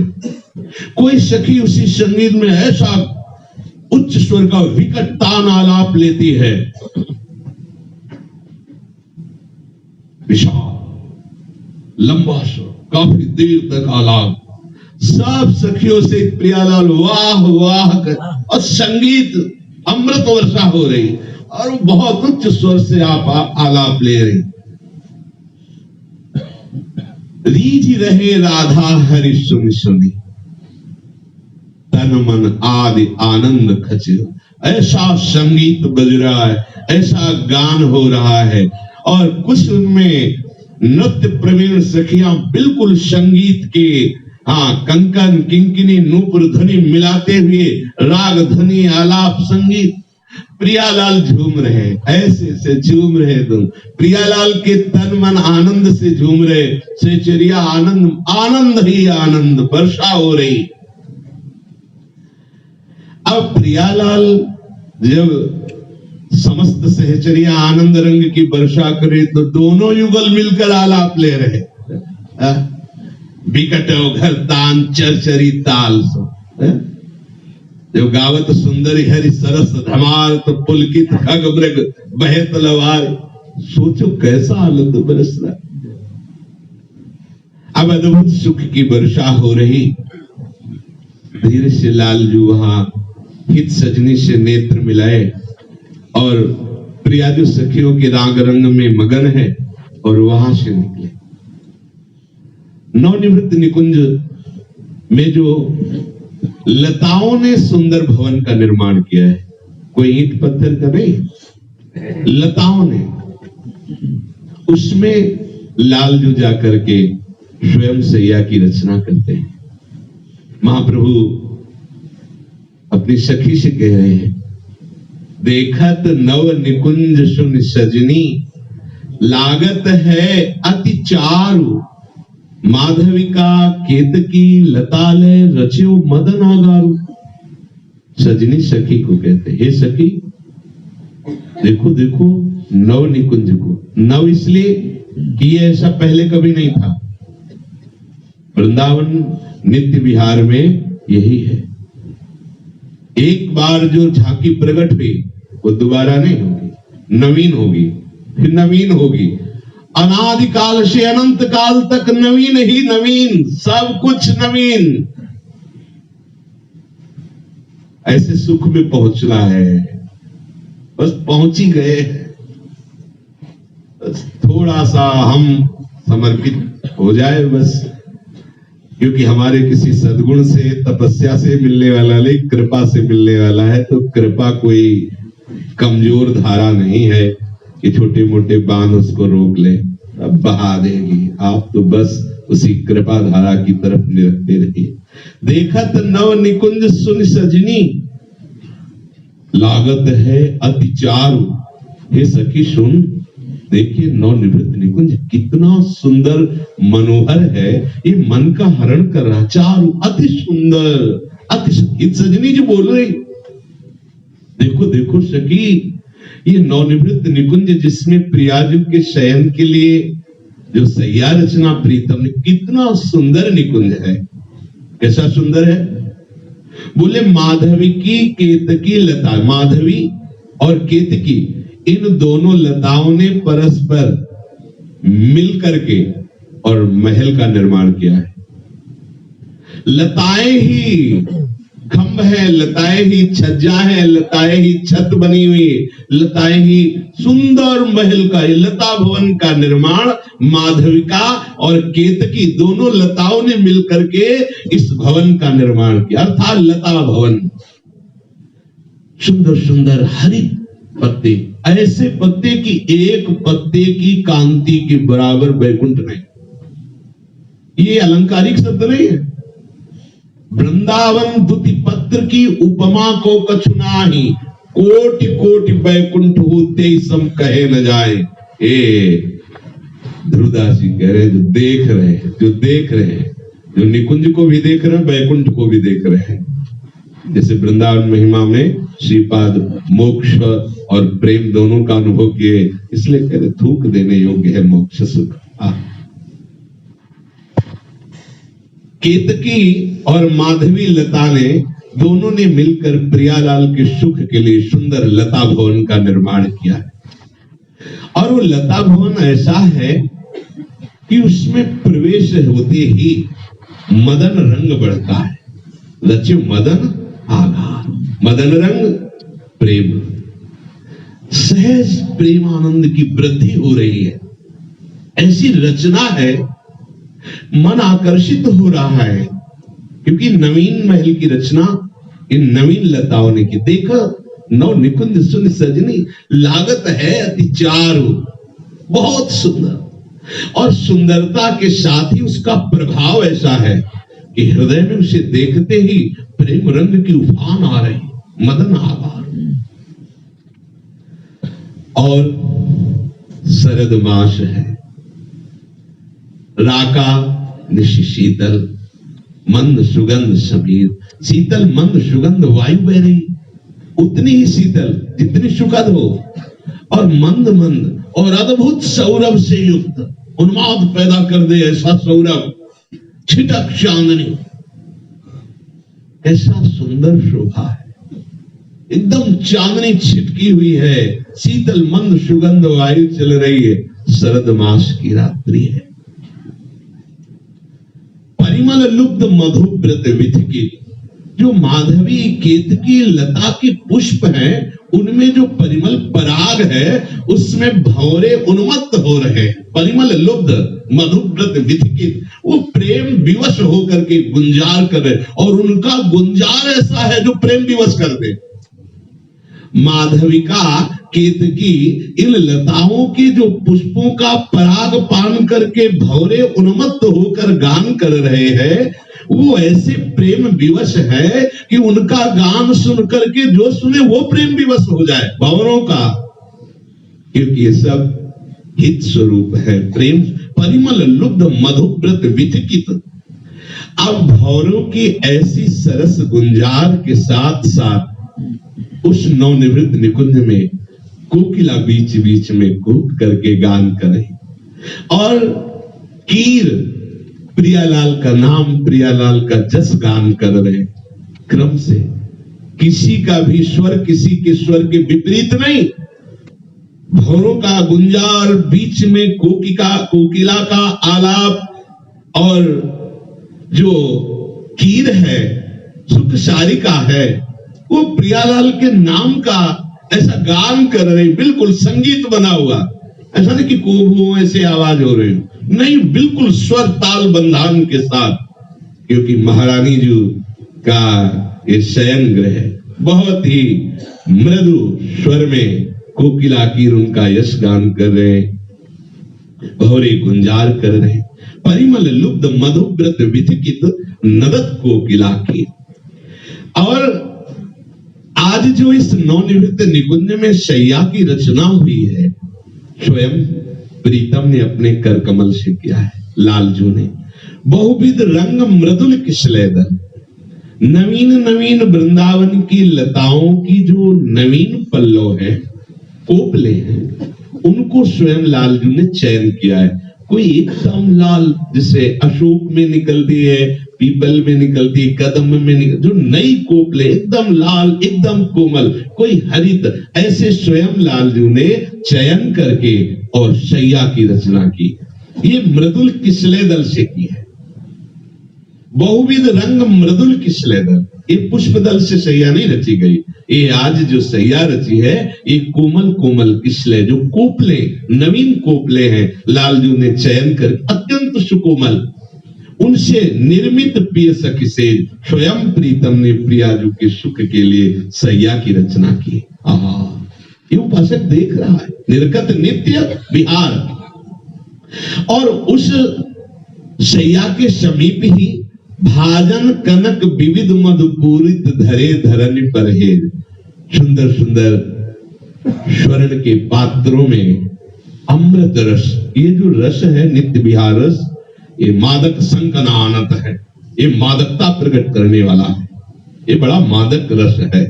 कोई सखी उसी संगीत में ऐसा उच्च स्वर का विकट तान आलाप लेती है, विशाल लंबा स्वर, काफी देर तक आलाप। सब सखियों से प्रियालाल वाह वाह कर, और संगीत अमृत वर्षा हो रही और वो बहुत उच्च स्वर से आप आलाप ले रही। रीझ रहे राधा हरि सुन सुनी, तन मन आदि आनंद खचे। ऐसा संगीत बज रहा है, ऐसा गान हो रहा है और कुछ उनमें नृत्य प्रवीण सखियां बिल्कुल संगीत के कंकन किंकिनी नूपुर ध्वनि मिलाते हुए राग ध्वनि आलाप संगीत। प्रियालाल झूम रहे, ऐसे से झूम रहे तुम। प्रियालाल के तन मन आनंद से झूम रहे, सेचरिया आनंद, आनंद ही आनंद वर्षा हो रही। अब प्रियालाल जब समस्त सहचरिया आनंद रंग की वर्षा करे तो दोनों युगल मिलकर आलाप ले रहे। बिकटो घर तान चरचरी ताल सो, जो गावत सुंदरी हरि सरस धमार तो पुलकित खग मृग बहे तलवार। सोचो कैसा आनंद बरस रहा। अब अद्भुत सुख की वर्षा हो रही। धीरे से लालजू वहां हित सजनी से नेत्र मिलाए और प्रियाजू सखियों के राग रंग में मगन है और वहां से निकले। नवनिवृत्त निकुंज में जो लताओं ने सुंदर भवन का निर्माण किया है, कोई ईंट पत्थर का नहीं, लताओं ने, उसमें लालजू जाकर के स्वयं सैया की रचना करते हैं। महाप्रभु अपनी सखी से कह रहे हैं, देखत नव निकुंज सुन सजनी, लागत है अति चारु, माधविका केतकी लतालय रचियो मदन आगारू। सजनी सखी को कहते, हे सखी देखो देखो नव निकुंज को। नव इसलिए कि ये ऐसा पहले कभी नहीं था। वृंदावन नित्य विहार में यही है। एक बार जो झांकी प्रकट हुई वो दोबारा नहीं होगी, नवीन होगी, फिर नवीन होगी। अनादिकाल से अनंत काल तक नवीन ही नवीन, सब कुछ नवीन। ऐसे सुख में पहुंचना है, बस पहुंच ही गए। बस थोड़ा सा हम समर्पित हो जाए बस, क्योंकि हमारे किसी सद्गुण से, तपस्या से मिलने वाला नहीं, कृपा से मिलने वाला है। तो कृपा कोई कमजोर धारा नहीं है कि छोटे मोटे बांध उसको रोक ले, अब बहा देगी। आप तो बस उसी कृपा धारा की तरफ निरखते रहिए। देखत नव निकुंज सुन सजनी, लागत है अति चारु। हे सखी सुन, देखिए नवनिवृत्त निकुंज कितना सुंदर मनोहर है, ये मन का हरण कर रहा। चारु अति सुंदर, अति सजनी जो बोल रही, देखो देखो सखी, ये नवनिवृत्त निकुंज जिसमें प्रियाजू के शयन के लिए जो सैया रचना प्रीतम ने, कितना सुंदर निकुंज है। कैसा सुंदर है? बोले माधवी की केतकी लता, माधवी और केतकी इन दोनों लताओं ने परस्पर मिल करके और महल का निर्माण किया है। लताएं ही खंभ है, लताएं ही छज्जा है, लताएं ही छत बनी हुई, लताएं ही सुंदर महल का, लता भवन का निर्माण माधविका और केतकी दोनों लताओं ने मिलकर के इस भवन का निर्माण किया, अर्थात लता भवन। सुंदर सुंदर हरित पत्ते, ऐसे पत्ते की एक पत्ते की कांति के बराबर वैकुंठ नहीं। ये अलंकारिक शब्द नहीं है। वृंदावन दुति पत्र की उपमा को कछुना ही, कोटि कोटि वैकुंठ होते सम कहे न जाए। ध्रुवदास जी कह रहे हैं, जो देख रहे हैं, जो देख रहे हैं, जो निकुंज को भी देख रहे हैं, वैकुंठ को भी देख रहे हैं। जैसे वृंदावन महिमा में श्रीपाद मोक्ष और प्रेम दोनों का अनुभव किए, इसलिए कह रहे थूक देने योग्य है मोक्ष सुख। केतकी और माधवी लता ने दोनों ने मिलकर प्रियालाल के सुख के लिए सुंदर लता भवन का निर्माण किया है। और वो लता भवन ऐसा है कि उसमें प्रवेश होते ही मदन रंग बढ़ता है। लक्ष्य मदन आधार, मदन रंग प्रेम, सहज प्रेमानंद की वृद्धि हो रही है। ऐसी रचना है, मन आकर्षित हो रहा है, क्योंकि नवीन महल की रचना इन नवीन लताओं ने की। देखो नव निकुंज सुन सजनी, लागत है अति चारु, बहुत सुंदर। और सुंदरता के साथ ही उसका प्रभाव ऐसा है कि हृदय में उसे देखते ही प्रेम रंग की उफान आ रही, मदन आभार। और शरद मास है, राका निशि शीतल, मंद सुगंध समीर, शीतल मंद सुगंध वायु बह रही। उतनी ही शीतल जितनी सुखद हो, और मंद मंद और अद्भुत सौरभ से युक्त, उन्माद पैदा कर दे ऐसा सौरभ, छिटक चांदनी, ऐसा सुंदर शोभा है। एकदम चांदनी छिटकी हुई है, शीतल मंद सुगंध वायु चल रही है, शरद मास की रात्रि है। परिमल लुब्ध मधुव्रत विधिकी, जो माधवी केतकी लता के पुष्प हैं, उनमें जो परिमल पराग है, उसमें भंवरे उन्मत्त हो रहे हैं। परिमल लुब्ध मधुव्रत विधिकी, वो प्रेम विवश होकर के गुंजार कर रहे, और उनका गुंजार ऐसा है जो प्रेम विवश कर दे। माधविका केतकी इन लताओं के जो पुष्पों का पराग पान करके भौरे उन्मत्त होकर गान कर रहे हैं, वो ऐसे प्रेम विवश है कि उनका गान सुन करके जो सुने वो प्रेम विवश हो जाए भौरों का, क्योंकि ये सब हित स्वरूप है प्रेम। परिमल लुब्ध मधुव्रत विधिकित, अब भौरों की ऐसी सरस गुंजार के साथ साथ उस नवनिवृत्त निकुंज में कोकिला बीच बीच में कूक करके गान करे, और कीर प्रियालाल का नाम, प्रियालाल का जस गान कर रहे क्रम से। किसी का भी स्वर किसी के स्वर के विपरीत नहीं, भौरों का गुंजार, बीच में कोकिला का आलाप, और जो कीर है, सुख सारिका है, वो प्रियालाल के नाम का ऐसा गान कर रहे, बिल्कुल संगीत बना हुआ। ऐसा नहीं कि कोबू ऐसे आवाज हो रही, नहीं, बिल्कुल स्वर ताल बंधान के साथ, क्योंकि महारानी जी का ये शयन ग्रह है। बहुत ही मृदु स्वर में कोकिला की उनका यश गान कर रहे, भौरे गुंजार कर रहे। परिमल लुब्ध मधुव्रत विधिकित नदत कोकिला की। और आज जो इस नवनिवृत्त निकुंज में शैया की रचना हुई है, स्वयं प्रीतम ने अपने कर कमल से किया है, लालजू ने। बहुविध रंग मृदुल किशलेदन, नवीन नवीन वृंदावन की लताओं की जो नवीन पल्लव है, कोपले हैं, उनको स्वयं लालजू ने चयन किया है। कोई एकदम लाल, जिसे अशोक में निकलती है, पीपल में निकलती, कदम में निकल, जो नई कोपले एकदम लाल, एकदम कोमल, कोई हरित, ऐसे स्वयं लालजू ने चयन करके और शैया की रचना की। ये मृदुल किसले दल से की है। बहुविध रंग मृदुल किसले दल, ये पुष्प दल से शैया नहीं रची गई। ये आज जो शैया रची है, ये कोमल कोमल किसले, जो कोपले, नवीन कोपले हैं, लालजू ने चयन कर अत्यंत सुकोमल, उनसे निर्मित प्रिय सखी से स्वयं प्रीतम ने प्रियाजू के सुख के लिए शैया की रचना की। ये उपासक देख रहा है, निर्गत नित्य विहार, और उस शैया के समीप ही भाजन कनक विविध मधुपूरित धरे धरन परहेज, सुंदर सुंदर स्वर्ण के पात्रों में अमृत रस, ये जो रस है नित्य विहार रस, ये मादक संकनानत है, ये मादकता प्रकट करने वाला है, ये बड़ा मादक रस है।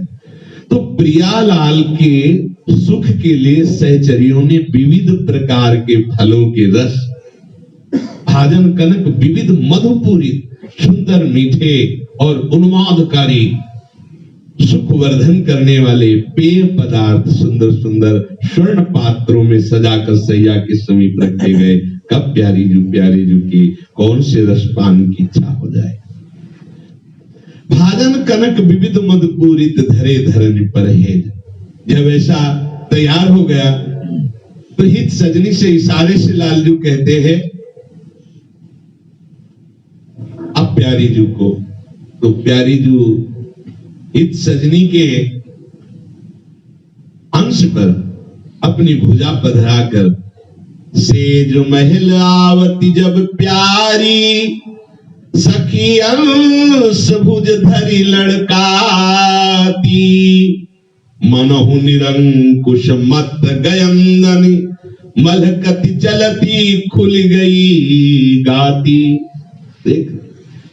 तो प्रियालाल के सुख के लिए सहचरियों ने विविध प्रकार के फलों के रस, भाजन कनक विविध मधुपूरित, सुंदर मीठे और उन्मादकारी, सुखवर्धन करने वाले पेय पदार्थ सुंदर सुंदर स्वर्ण पात्रों में सजाकर सैया के समीप रखे गए। कब प्यारी जू की कौन से रसपान की इच्छा हो जाए। भाजन कनक विविध मधुपूरित धरे धरन परहेज, जब ऐसा तैयार हो गया तो हित सजनी से इशारे से लालजू कहते हैं अब प्यारी जू को। तो प्यारी जू हित सजनी के अंश पर अपनी भुजा पधराकर, सेज महल आवती जब प्यारी, सखी अंश भुज धरी लड़काती, मनहु निरंकुश मत गयंदनी, मलकती चलती खुल गई गाती। देख,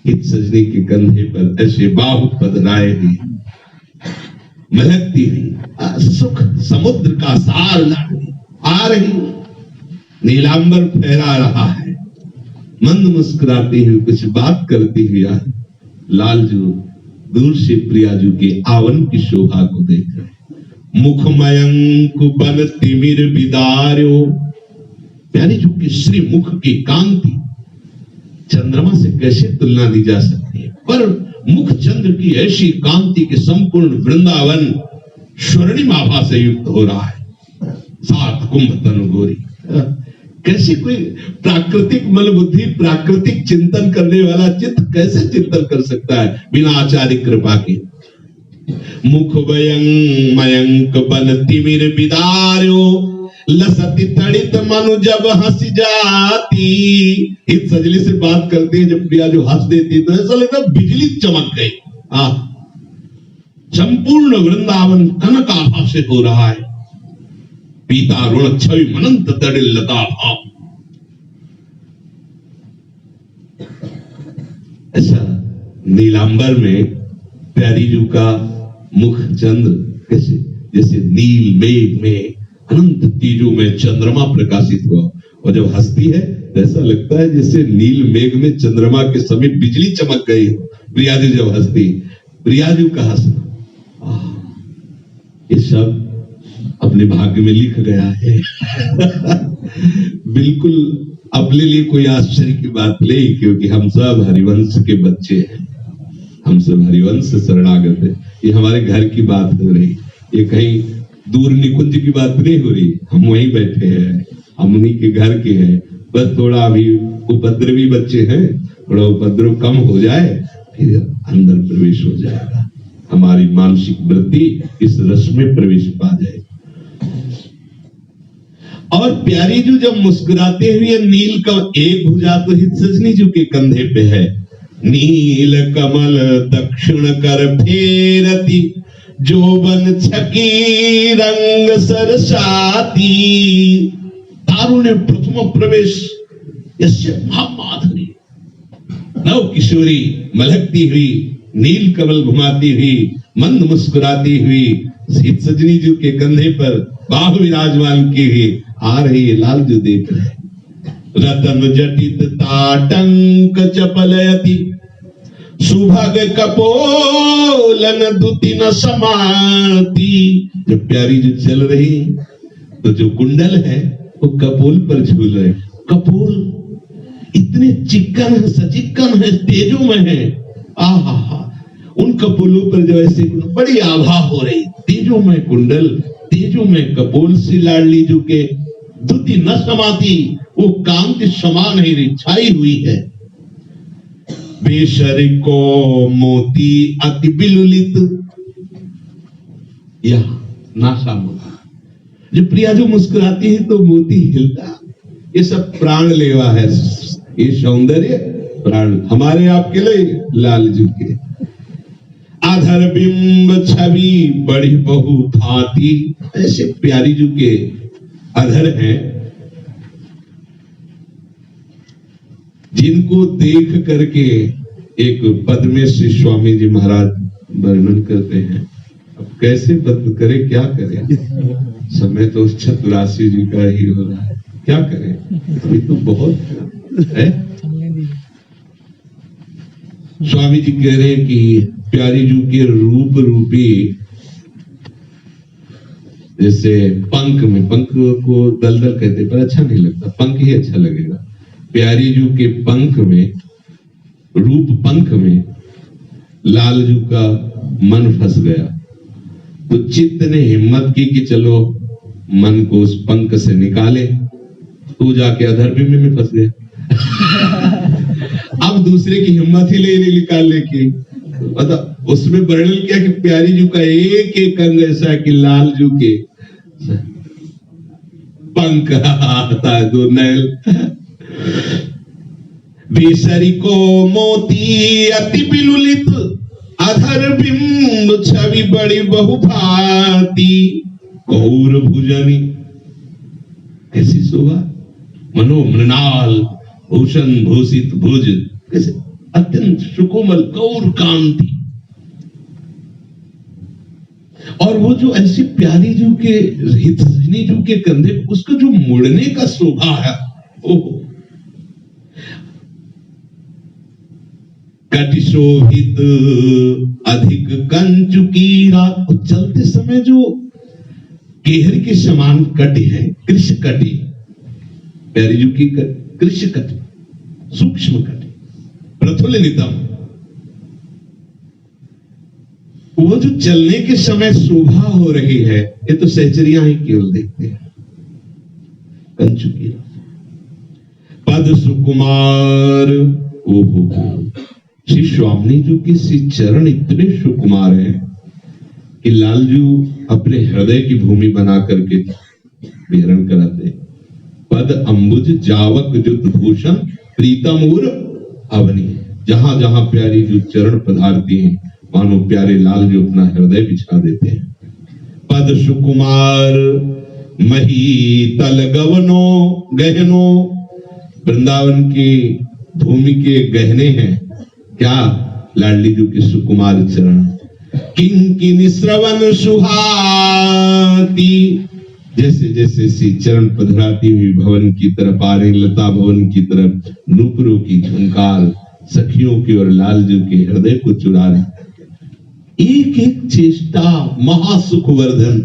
इस सजनी के कंधे पर ऐसे बाहु पधराए हैं, महकती हुई सुख समुद्र का सार लाडली आ रही, नीलांबर फहरा रहा है, मंद मुस्कुराती हुई कुछ बात करती हुई आ रही। लालजू दूर से प्रियाजू के आवन की शोभा को देख रहे। मुख मयंक बन तिमिर बिदार्यो, प्यारीजू की श्री मुख की कांति चंद्रमा से कैसे तुलना दी जा सकती है, पर मुख चंद्र की ऐसी कांति के संपूर्ण वृंदावन स्वर्णिम आभा से युक्त हो रहा है। सात कुंभ तनु गोरी, कैसे कोई प्राकृतिक मन बुद्धि प्राकृतिक चिंतन करने वाला चित्त कैसे चिंतन कर सकता है बिना आचार्य कृपा के। मुख वयं मयंक बन तिमिर बिदार्यो, लसती तड़ित मनु जब हंस जाती। इस सजली से बात करते हैं जब प्रिया जो हंस देती तो ऐसा लगता बिजली चमक गई। संपूर्ण वृंदावन कनक आभा से हो रहा है। पीता ऋण छवि मनंत तड़िल लता भाव, ऐसा नीलांबर में प्यारीजू का मुख चंद्र कैसे जैसे नील मेघ में अनंत तेजों में चंद्रमा प्रकाशित हुआ, और जब हंसती है तो ऐसा लगता है जैसे नील मेघ में चंद्रमा के समीप बिजली चमक गई हो। प्रियाजू जब हंसती, प्रियाजू का हंसना, ये सब अपने भाग्य में लिख गया है। बिल्कुल अपने लिए कोई आश्चर्य की बात नहीं, क्योंकि हम सब हरिवंश के बच्चे हैं, हम सब हरिवंश शरणागत है। ये हमारे घर की बात हो रही, ये कहीं दूर निकुंज की बात नहीं हो रही। हम वहीं बैठे हैं, हम उन्हीं के घर के हैं। बस थोड़ा अभी उपद्रवी बच्चे हैं, थोड़ा उपद्रव कम हो जाए फिर अंदर प्रवेश हो जाएगा, हमारी मानसिक वृत्ति इस रस में प्रवेश पा जाए। और प्यारीजू जब मुस्कुराते हुए नील का एक भुजा तो हित सजनी जू के कंधे पे है। नील कमल दक्षिण कर फेरती, जोबन छकी रंग सरसाती। तारुण्य प्रथम प्रवेश यस्य महामाधुरी, नव किशोरी मलकती हुई, नील कमल घुमाती हुई, मंद मुस्कुराती हुई, हित सजनी जी के कंधे पर बाहु विराजमान की हुई आ रही है। लाल जो देख रहे, रतन जटित ताटंक चपलयति, सुभग कपोलन दुति न समाती। जब प्यारी जो चल रही तो जो कुंडल है वो कपोल पर झूल रहे। कपोल इतने चिक्कन है, सचिक्कन है, तेजों में है। आहा, उन कपोलों पर जो ऐसे बड़ी आभा हो रही, तेजों में कुंडल, तेजों में कपोल से लाडली जो के दुति न समाती, वो कांति समा नहीं रही, छाई हुई है। बेशर को मोती अति बिलुलित, यह नासा मोती, जब प्रिया जो मुस्कुराती है तो मोती हिलता। ये सब प्राण लेवा है, ये सौंदर्य प्राण हमारे आपके लिए लालजू के। आधर बिंब छवि बड़ी बहु भांति, ऐसे प्यारी जू के अधर हैं जिनको देख करके एक पद में श्री स्वामी जी महाराज वर्णन करते हैं। अब कैसे पद करे, क्या करें, समय तो चतुराशी जी का ही हो रहा है, क्या करें, अभी तो बहुत है। स्वामी जी कह रहे हैं कि प्यारी जू के रूप रूपी, जैसे पंख में, पंख को दलदल कहते पर अच्छा नहीं लगता, पंख ही अच्छा लगेगा। प्यारी जू के पंख में, रूप पंख में लालजू का मन फंस गया, तो चित्त ने हिम्मत की कि चलो मन को उस पंख से निकाले, तो जाके अधर बिंब में फंस गया। अब दूसरे की हिम्मत ही ले निकालने की, मतलब उसमें वर्णन किया कि प्यारी जू का एक एक अंग ऐसा है कि लालजू के पंख आता है, दो नैल। बेसरी को मोती अति बिलुलित, अधर बिंब छवि बड़ी बहुभांति। कौर भुजनी, कैसी शोभा, मनो मृणाल भूषण भूषित भुज, कैसे अत्यंत सुकोमल कौर कांति। और वो जो ऐसी प्यारी जू के हित सजनी जू के कंधे, उसका जो मुड़ने का शोभा है, ओह, कटि शोभित अधिक कंचु कीरा। चलते समय जो केहर के समान कटि है, कृष्ण कटि, प्यारी जू की कृष्ण कटि, सूक्ष्म कटि, प्रफुल्लितम। वो जो चलने के समय शोभा हो रही है, ये तो सहचरियां ही केवल देखते हैं। कंचु कीरा, पद सुकुमार, ओहो, श्री स्वामी जी के श्री चरण इतने सुकुमार हैं कि लालजू अपने हृदय की भूमि बना करके विहरण कराते हैं। पद अंबुज जावक जुत भूषण प्रीतमूर अवनी। जहां जहां प्यारी जो चरण पधारती हैं, मानो प्यारे लालजू अपना हृदय बिछा देते हैं। पद सुकुमार मही तल गवनो गहनो। वृंदावन की भूमि के गहने हैं क्या? लाडली जी के सुकुमार चरण। किंकिनी श्रवण सुहाती। जैसे जैसे सी चरण पधराती हुई भवन की तरफ आ रही, लता भवन की तरफ नूपुरों की झुंकार सखियों की और लालजू के हृदय को चुरा रही। एक एक चेष्टा महासुखवर्धन।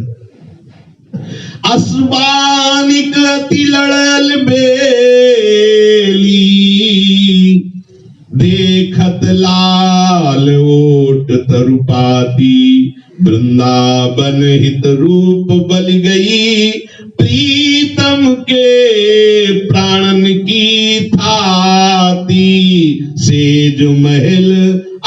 असबानिक तिलड़ल बेली, देखत लाल ओट तरुपाती। वृंदावन हित रूप बल गई, प्रीतम के प्राणन की थाती। सेज महल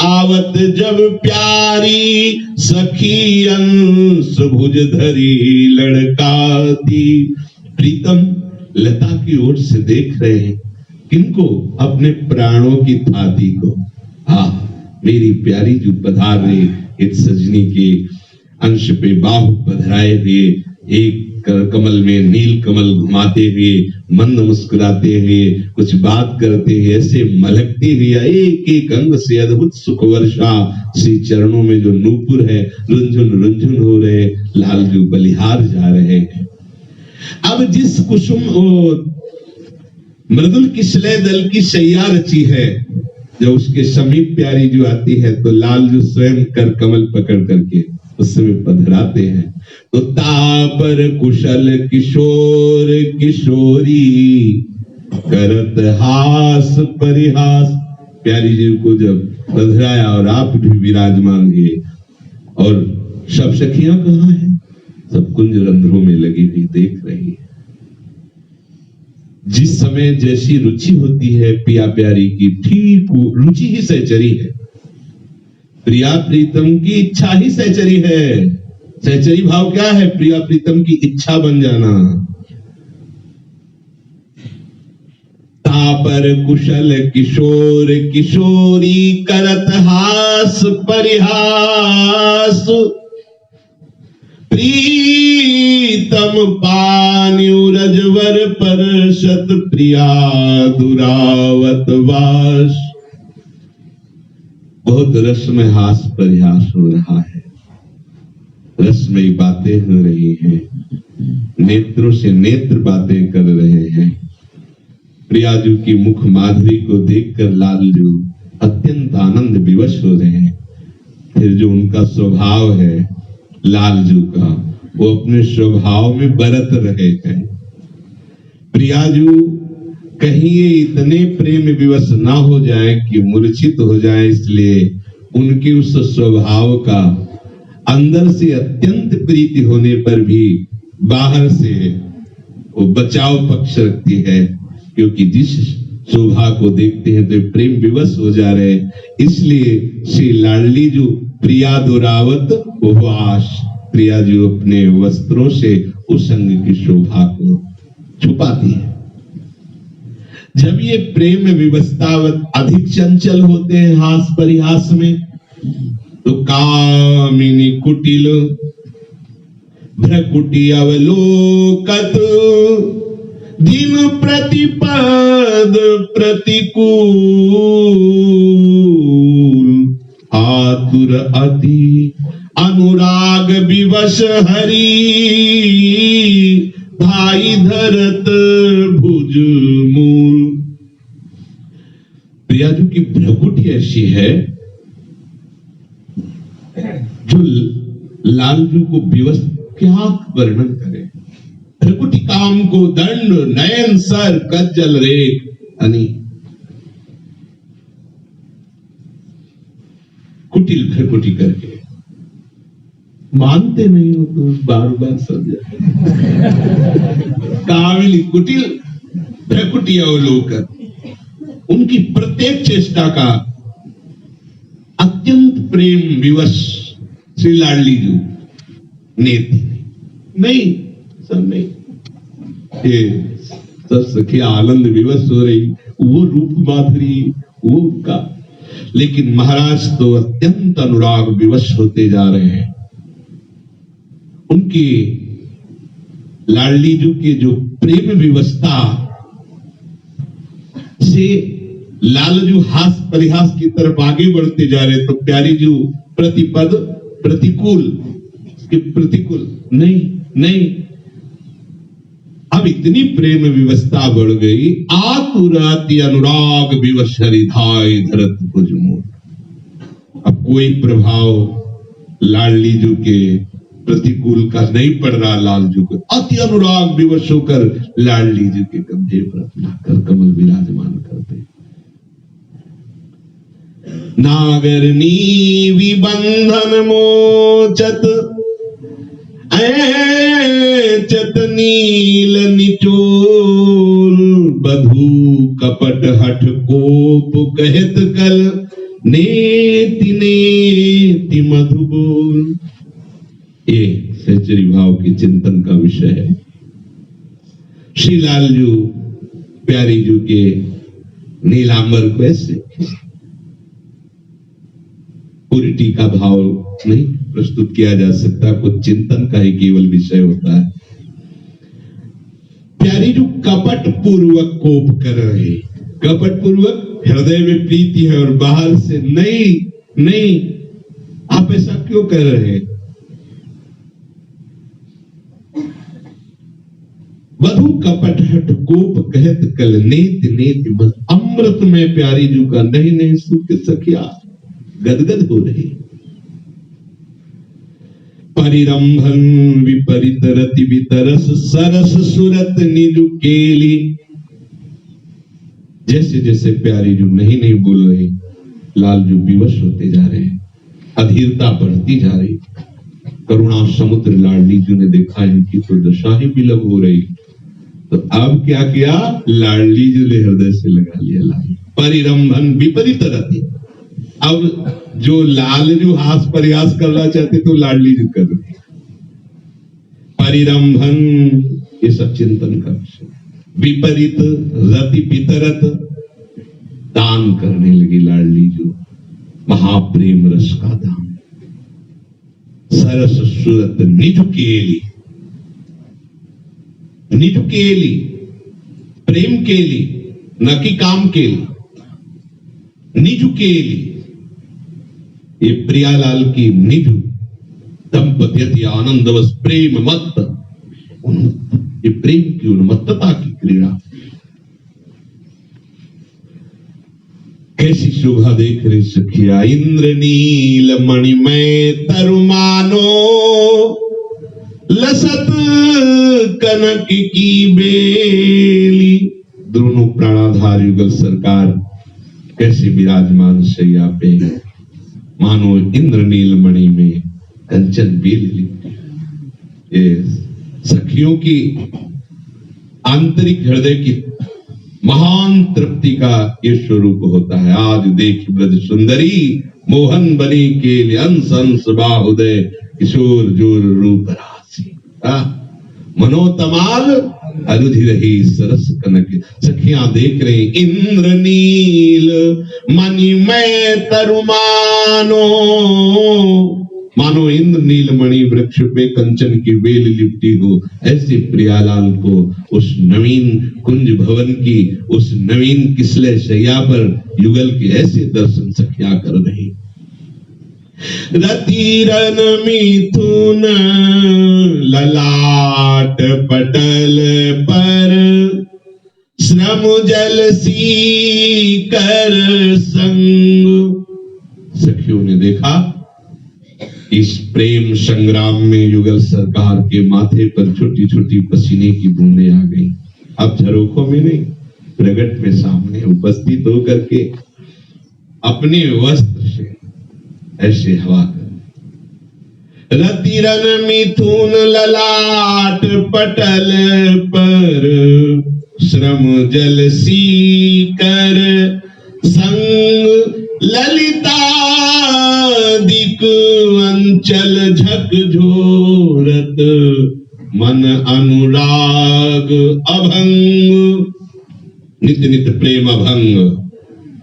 आवत जब प्यारी, सखी अंश भुज धरी लड़काती। प्रीतम लता की ओर से देख रहे हैं, किनको? अपने प्राणों की थाती को। हाँ, मेरी प्यारी जो पधार रही इस सजनी के अंश पे बाहु पधराए हुए, एक कमल में नील कमल घुमाते हुए, मंद मुस्कुराते हुए, कुछ बात करते हुए, ऐसे मलकती हुई एक एक अंग से अद्भुत सुख वर्षा। श्री चरणों में जो नूपुर है, रुंझुन रुंझुन हो रहे, लालजू बलिहार जा रहे हैं। अब जिस कुसुम मृदुल किसले दल की शैया रची है, जब उसके समीप प्यारी जो आती है तो लालजू स्वयं कर कमल पकड़ करके उस समय पधराते हैं। तो तापर कुशल किशोर किशोरी, करत हास परिहास। प्यारी जी को जब पधराया और आप भी विराजमान है, और सब सखियां कहाँ हैं? सब कुंज रंध्रों में लगी हुई देख रही है। जिस समय जैसी रुचि होती है पिया प्यारी की, ठीक रुचि ही सहचरी है। प्रिया प्रीतम की इच्छा ही सहचरी है। सहचरी भाव क्या है? प्रिया प्रीतम की इच्छा बन जाना। तापर कुशल किशोर किशोरी, करत हास परिहास। प्रीतम पान्यु रजवर परशत, प्रिया दुरावत वास। बहुत रसमय हास परिहास हो रहा है, रसमयी बातें हो रही हैं, नेत्रों से नेत्र बातें कर रहे हैं। प्रियाजू की मुख माधुरी को देखकर लालजू अत्यंत आनंद विवश हो रहे हैं। फिर जो उनका स्वभाव है लालजू का, वो अपने स्वभाव में बरत रहे हैं। प्रियाजू कहीं ये इतने प्रेम विवश ना हो जाए कि मूर्छित हो जाए, इसलिए उनके उस स्वभाव का अंदर से अत्यंत प्रीति होने पर भी बाहर से वो बचाव पक्ष रखती है, क्योंकि जिस शोभा को देखते हैं तो प्रेम विवश हो जा रहे। इसलिए श्री लाडली जो प्रिया दुरावत उपवास, प्रिया जो अपने वस्त्रों से उस अंग की शोभा को छुपाती है। जब ये प्रेम विवस्तावत अधिक चंचल होते हैं हास परिहास में, तो कामिनी कुटिल भ्रकुटी अवलोकत, दिन प्रतिपद प्रतिकूल, आतुर अति अनुराग विवश हरि भाई धरत भुज मूल। प्रियाजू की भ्रकुटी ऐसी है जो लालजू को विवश क्या वर्णन करे। भ्रकुटी काम को दंड नयन सर कज्जल रेख अनि कुटिल भ्रकुटी करके मानते नहीं हो तो बार बार समझा। काविली कुटिल भ्रकुटी अवलोकन उनकी प्रत्येक चेष्टा का अत्यंत प्रेम विवश श्री लाडली जी नेति नहीं सब नहीं। ये सब सखी आनंद विवश हो रही वो रूप माधुरी वो का, लेकिन महाराज तो अत्यंत अनुराग विवश होते जा रहे हैं। उनकी लाडली जी के जो प्रेम विवशता से लालजू हास परिहास की तरफ आगे बढ़ते जा रहे, तो प्यारी जू प्रतिपद प्रतिकूल प्रतिकूल नहीं नहीं। अब इतनी प्रेम विवशता बढ़ गई, आतुराति अनुराग विवश हरिधाय धरत भुज मूल। अब कोई प्रभाव लाडली जू के प्रतिकूल का नहीं पड़ रहा। लालजू को अति अनुराग विवश होकर लाडली जी के कंधे पर अपना कर कमल विराजमान करते। नागर नीवि बंधन मोचत ऐचत नील निचोल। बधू कपट हठ कोप कहत कल नेति नेति मधु बोल। ये सहचरी भाव के चिंतन का विषय है। श्री लालजू प्यारी जू के नीलांबर को ऐसे पूरी टीका भाव नहीं प्रस्तुत किया जा सकता, कुछ चिंतन का ही केवल विषय होता है। प्यारी जो कपट पूर्वक कोप कर रहे, कपट पूर्वक हृदय में प्रीति है और बाहर से नहीं नहीं, आप ऐसा क्यों कर रहे हैं? वधु कपट हट कोप कहत कल नेत नेत मत। अमृत में प्यारी जू का नहीं नहीं सुख सखिया गदगद हो रही। परिरंभन विपरीत रति वितरस सरस सुरत निजु केली। जैसे जैसे प्यारी जू नहीं नहीं बोल रही, लालजू विवश होते जा रहे हैं, अधीरता बढ़ती जा रही। करुणा समुद्र लाडली जू ने देखा इनकी तो दशा ही विलग हो रही, तो अब क्या किया? लाडली जी ने हृदय से लगा लिया लाल। परिरंभन विपरीत रति। अब जो लालजू हास प्रयास करना चाहते तो लाडली जी कर रही। परिरंभन ये सब चिंतन का विषय। विपरीत रति वितरत दान करने लगी लाडली जी, महाप्रेम रस का दान। सरस सुरत निज केली, निज केली प्रेम केली न कि काम केली, निज केली। ये प्रियालाल की निज दंपत्यति आनंदवश प्रेम मत, ये प्रेम की उन्मत्तता की क्रीड़ा। कैसी शोभा देख रही सखिया। इंद्रनील मणिमय तरुमानो लसत कनक की बेली। दोनों प्राणाधार युगल सरकार कैसे विराजमान शैया पे, मानो इंद्रनील मणि में कंचन बेल लिपटी। ये सखियों की आंतरिक हृदय की महान तृप्ति का ये स्वरूप होता है। आज देख ब्रज सुंदरी मोहन बनी के लिए अंश अंश बाहुदय किशोर जोर रूप राशि। मनोतमाल अनुधि रही सरस कनक। सखियां देख रहे इंद्रनील मणिमय तरुमानो, मानो इंद्र नील मणि वृक्ष पे कंचन की बेल लिपटी हो। ऐसे प्रियालाल को उस नवीन कुंज भवन की उस नवीन किसले शैया पर युगल के ऐसे दर्शन सखिया कर रही। रतिरन मिथुन ललाट पटल पर, श्रम जल सी कर संग। सखियों ने देखा इस प्रेम संग्राम में युगल सरकार के माथे पर छोटी छोटी पसीने की बूंदें आ गई। अब झरोखों में नहीं, प्रगट में सामने उपस्थित होकर के अपने वस्त्र से ऐसे हवा कर, रतिरन मिथुन ललाट पटल पर, श्रम जल सी कर संग। ललिता दिक अंचल झकझोरत, मन अनुराग अभंग। नित्य नित्य प्रेम अभंग,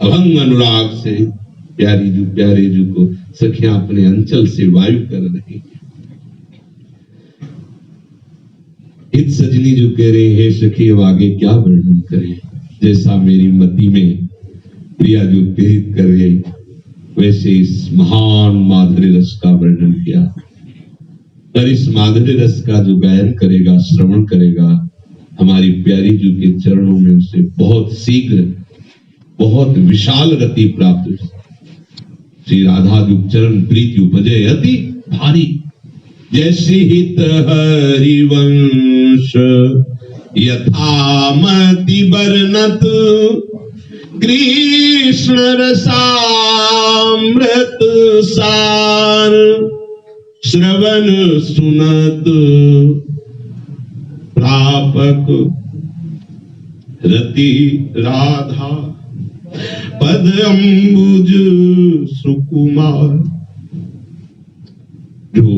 अभंग अनुराग से प्यारे जू को सखियां अपने अंचल से वायु कर रही। इत सजनी जो कह रहे हे सखी अब आगे क्या वर्णन करें, जैसा मेरी मति में प्रिया जो पीड़ित कर गई वैसे इस महान माधुर्य रस का वर्णन किया। पर इस माधुर्य रस का जो गायन करेगा, श्रवण करेगा, हमारी प्यारी जू के चरणों में उसे बहुत शीघ्र बहुत विशाल रति प्राप्त हुई। श्री राधा जो चरण प्रीति उपजे अति भारी, जैसे हित हरिवंश यथामति बरनत, कृष्ण रसामृत सार। श्रवण सुनत प्रापक रति राधा, पद अम्बुज सुकुमार। जो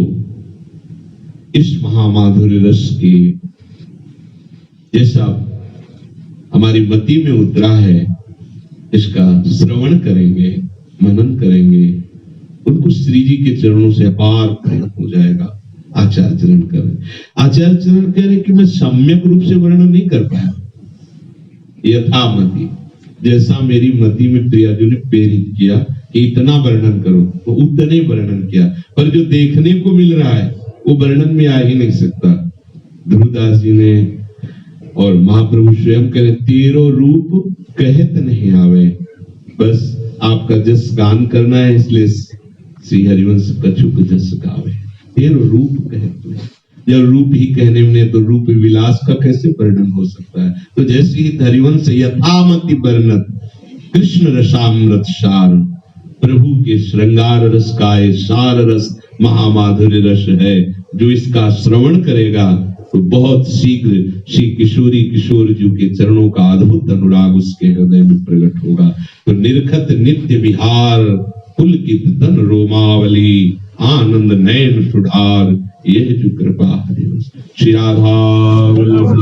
इस महामाधुर्य रस के जैसा हमारी मति में उतरा है, इसका श्रवण करेंगे, मनन करेंगे, उनको श्री जी के चरणों से अपार प्रेम हो जाएगा। आचार्य चरण करें, आचार्य चरण कह रहे कि मैं सम्यक रूप से वर्णन नहीं कर पाया, यथामति जैसा मेरी मति में प्रियाजू ने प्रेरित किया कि इतना वर्णन करो, तो उतने वर्णन किया, पर जो देखने को मिल रहा है वो वर्णन में आ ही नहीं सकता। ध्रुवदास जी ने और महाप्रभु स्वयं कह रहे तेरो रूप कहत नहीं आवे, बस आपका जस गान करना है, इसलिए श्री हरिवंश कछुक जस गावे। तेरो रूप कहत नहीं, जब रूप ही कहने में तो रूप विलास का कैसे वर्णन हो सकता है। तो जैसे ही हरिवंश यथामति वर्णत, कृष्ण रसामृत सार, प्रभु के श्रृंगार रस का ये सार रस महामाधुर्य रस है। जो इसका श्रवण करेगा तो बहुत शीघ्र श्री किशोरी किशोर जी के चरणों का अद्भुत अनुराग उसके हृदय में प्रकट होगा। तो निरखत नित्य विहार, पुलकित तन रोमावली, आनंद नयन सुधार, यह जो कृपा हरिवंश। श्री राधा वल्लभ।